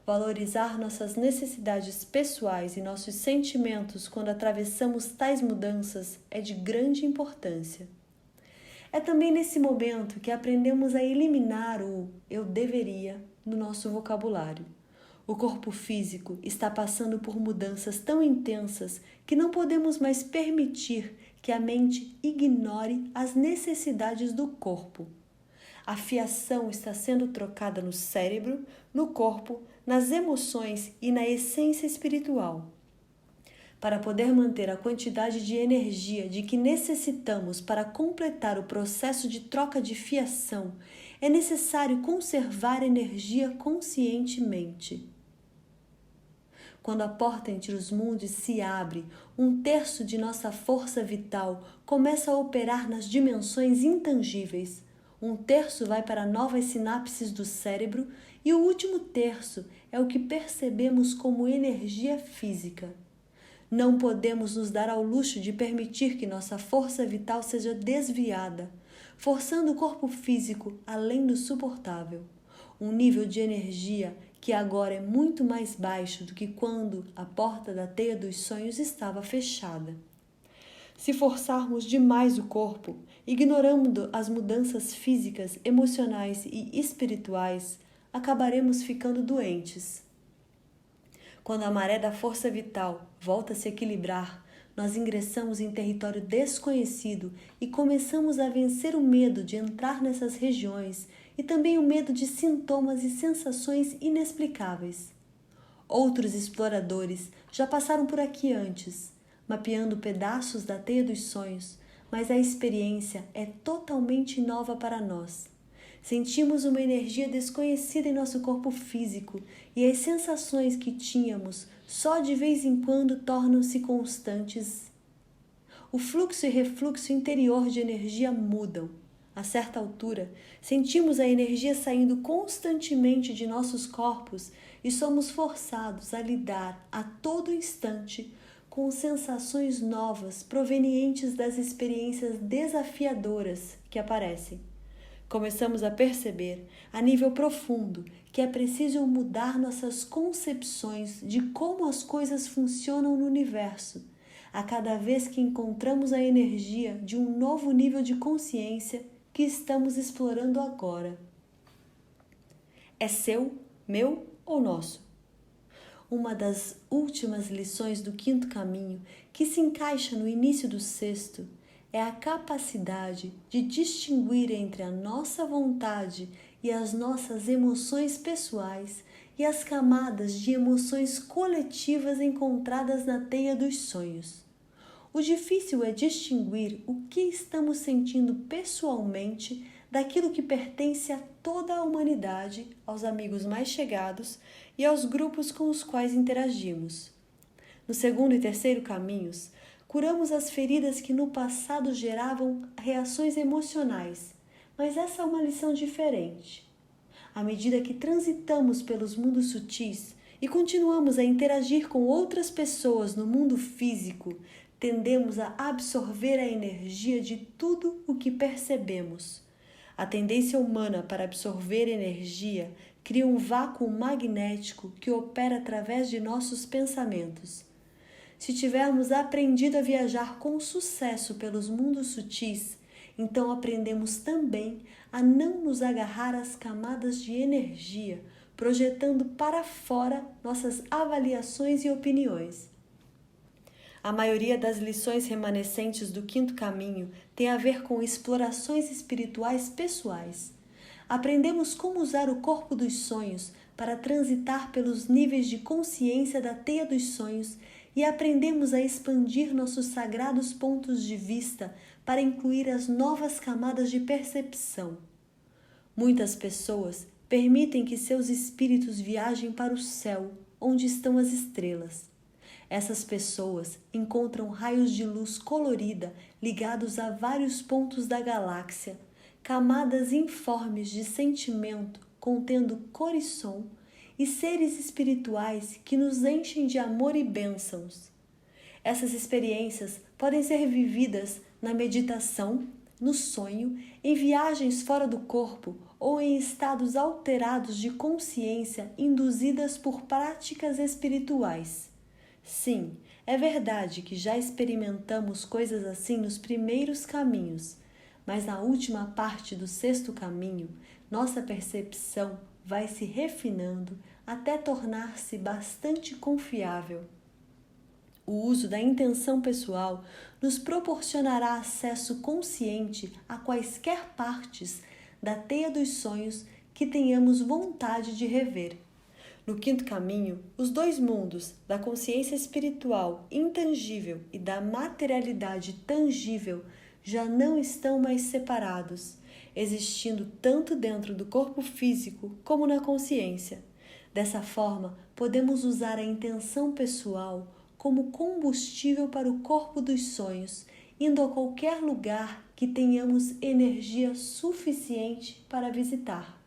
Speaker 1: Valorizar nossas necessidades pessoais e nossos sentimentos quando atravessamos tais mudanças é de grande importância. É também nesse momento que aprendemos a eliminar o "eu deveria" no nosso vocabulário. O corpo físico está passando por mudanças tão intensas que não podemos mais permitir que a mente ignore as necessidades do corpo. A fiação está sendo trocada no cérebro, no corpo, nas emoções e na essência espiritual. Para poder manter a quantidade de energia de que necessitamos para completar o processo de troca de fiação, é necessário conservar energia conscientemente. Quando a porta entre os mundos se abre, 1/3 de nossa força vital começa a operar nas dimensões intangíveis. 1/3 vai para novas sinapses do cérebro e o último terço é o que percebemos como energia física. Não podemos nos dar ao luxo de permitir que nossa força vital seja desviada, forçando o corpo físico além do suportável. Um nível de energia que agora é muito mais baixo do que quando a porta da teia dos sonhos estava fechada. Se forçarmos demais o corpo, ignorando as mudanças físicas, emocionais e espirituais, acabaremos ficando doentes. Quando a maré da força vital volta a se equilibrar, nós ingressamos em território desconhecido e começamos a vencer o medo de entrar nessas regiões e também o medo de sintomas e sensações inexplicáveis. Outros exploradores já passaram por aqui antes, mapeando pedaços da teia dos sonhos, mas a experiência é totalmente nova para nós. Sentimos uma energia desconhecida em nosso corpo físico e as sensações que tínhamos só de vez em quando tornam-se constantes. O fluxo e refluxo interior de energia mudam. A certa altura, sentimos a energia saindo constantemente de nossos corpos e somos forçados a lidar a todo instante com sensações novas provenientes das experiências desafiadoras que aparecem. Começamos a perceber, a nível profundo, que é preciso mudar nossas concepções de como as coisas funcionam no universo, a cada vez que encontramos a energia de um novo nível de consciência que estamos explorando agora. É seu, meu ou nosso? Uma das últimas lições do quinto caminho, que se encaixa no início do sexto, é a capacidade de distinguir entre a nossa vontade e as nossas emoções pessoais e as camadas de emoções coletivas encontradas na teia dos sonhos. O difícil é distinguir o que estamos sentindo pessoalmente daquilo que pertence a toda a humanidade, aos amigos mais chegados e aos grupos com os quais interagimos. No segundo e terceiro caminhos, curamos as feridas que no passado geravam reações emocionais, mas essa é uma lição diferente. À medida que transitamos pelos mundos sutis e continuamos a interagir com outras pessoas no mundo físico, tendemos a absorver a energia de tudo o que percebemos. A tendência humana para absorver energia cria um vácuo magnético que opera através de nossos pensamentos. Se tivermos aprendido a viajar com sucesso pelos mundos sutis, então aprendemos também a não nos agarrar às camadas de energia, projetando para fora nossas avaliações e opiniões. A maioria das lições remanescentes do quinto caminho tem a ver com explorações espirituais pessoais. Aprendemos como usar o corpo dos sonhos para transitar pelos níveis de consciência da teia dos sonhos e aprendemos a expandir nossos sagrados pontos de vista para incluir as novas camadas de percepção. Muitas pessoas permitem que seus espíritos viajem para o céu, onde estão as estrelas. Essas pessoas encontram raios de luz colorida ligados a vários pontos da galáxia, camadas informes de sentimento contendo cor e som, e seres espirituais que nos enchem de amor e bênçãos. Essas experiências podem ser vividas na meditação, no sonho, em viagens fora do corpo ou em estados alterados de consciência induzidas por práticas espirituais. Sim, é verdade que já experimentamos coisas assim nos primeiros caminhos, mas na última parte do sexto caminho, nossa percepção vai se refinando até tornar-se bastante confiável. O uso da intenção pessoal nos proporcionará acesso consciente a quaisquer partes da teia dos sonhos que tenhamos vontade de rever. No quinto caminho, os dois mundos, da consciência espiritual intangível e da materialidade tangível, já não estão mais separados, existindo tanto dentro do corpo físico como na consciência. Dessa forma, podemos usar a intenção pessoal como combustível para o corpo dos sonhos, indo a qualquer lugar que tenhamos energia suficiente para visitar.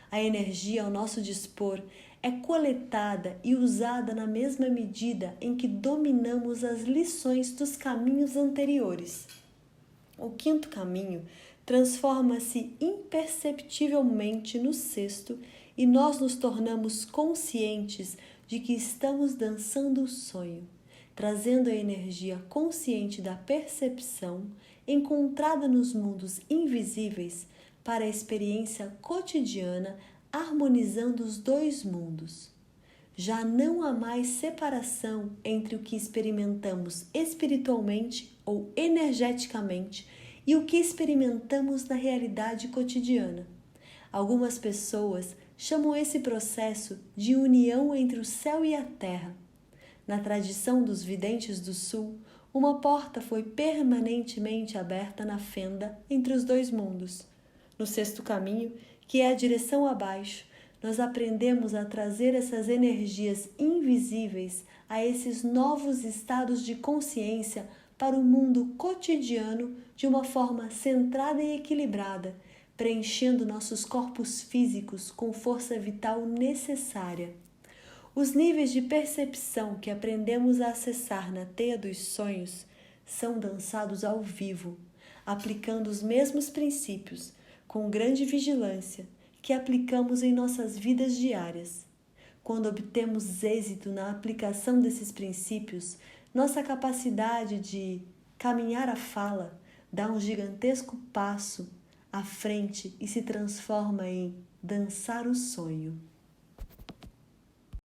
Speaker 1: A energia ao nosso dispor é coletada e usada na mesma medida em que dominamos as lições dos caminhos anteriores. O quinto caminho transforma-se imperceptivelmente no sexto e nós nos tornamos conscientes de que estamos dançando o sonho, trazendo a energia consciente da percepção encontrada nos mundos invisíveis para a experiência cotidiana, harmonizando os dois mundos. Já não há mais separação entre o que experimentamos espiritualmente ou energeticamente e o que experimentamos na realidade cotidiana. Algumas pessoas chamam esse processo de união entre o céu e a terra. Na tradição dos videntes do sul, uma porta foi permanentemente aberta na fenda entre os dois mundos. No sexto caminho, que é a direção abaixo, nós aprendemos a trazer essas energias invisíveis a esses novos estados de consciência para o mundo cotidiano de uma forma centrada e equilibrada, preenchendo nossos corpos físicos com força vital necessária. Os níveis de percepção que aprendemos a acessar na teia dos sonhos são dançados ao vivo, aplicando os mesmos princípios, com grande vigilância, que aplicamos em nossas vidas diárias. Quando obtemos êxito na aplicação desses princípios, nossa capacidade de caminhar a fala dá um gigantesco passo à frente e se transforma em dançar o sonho.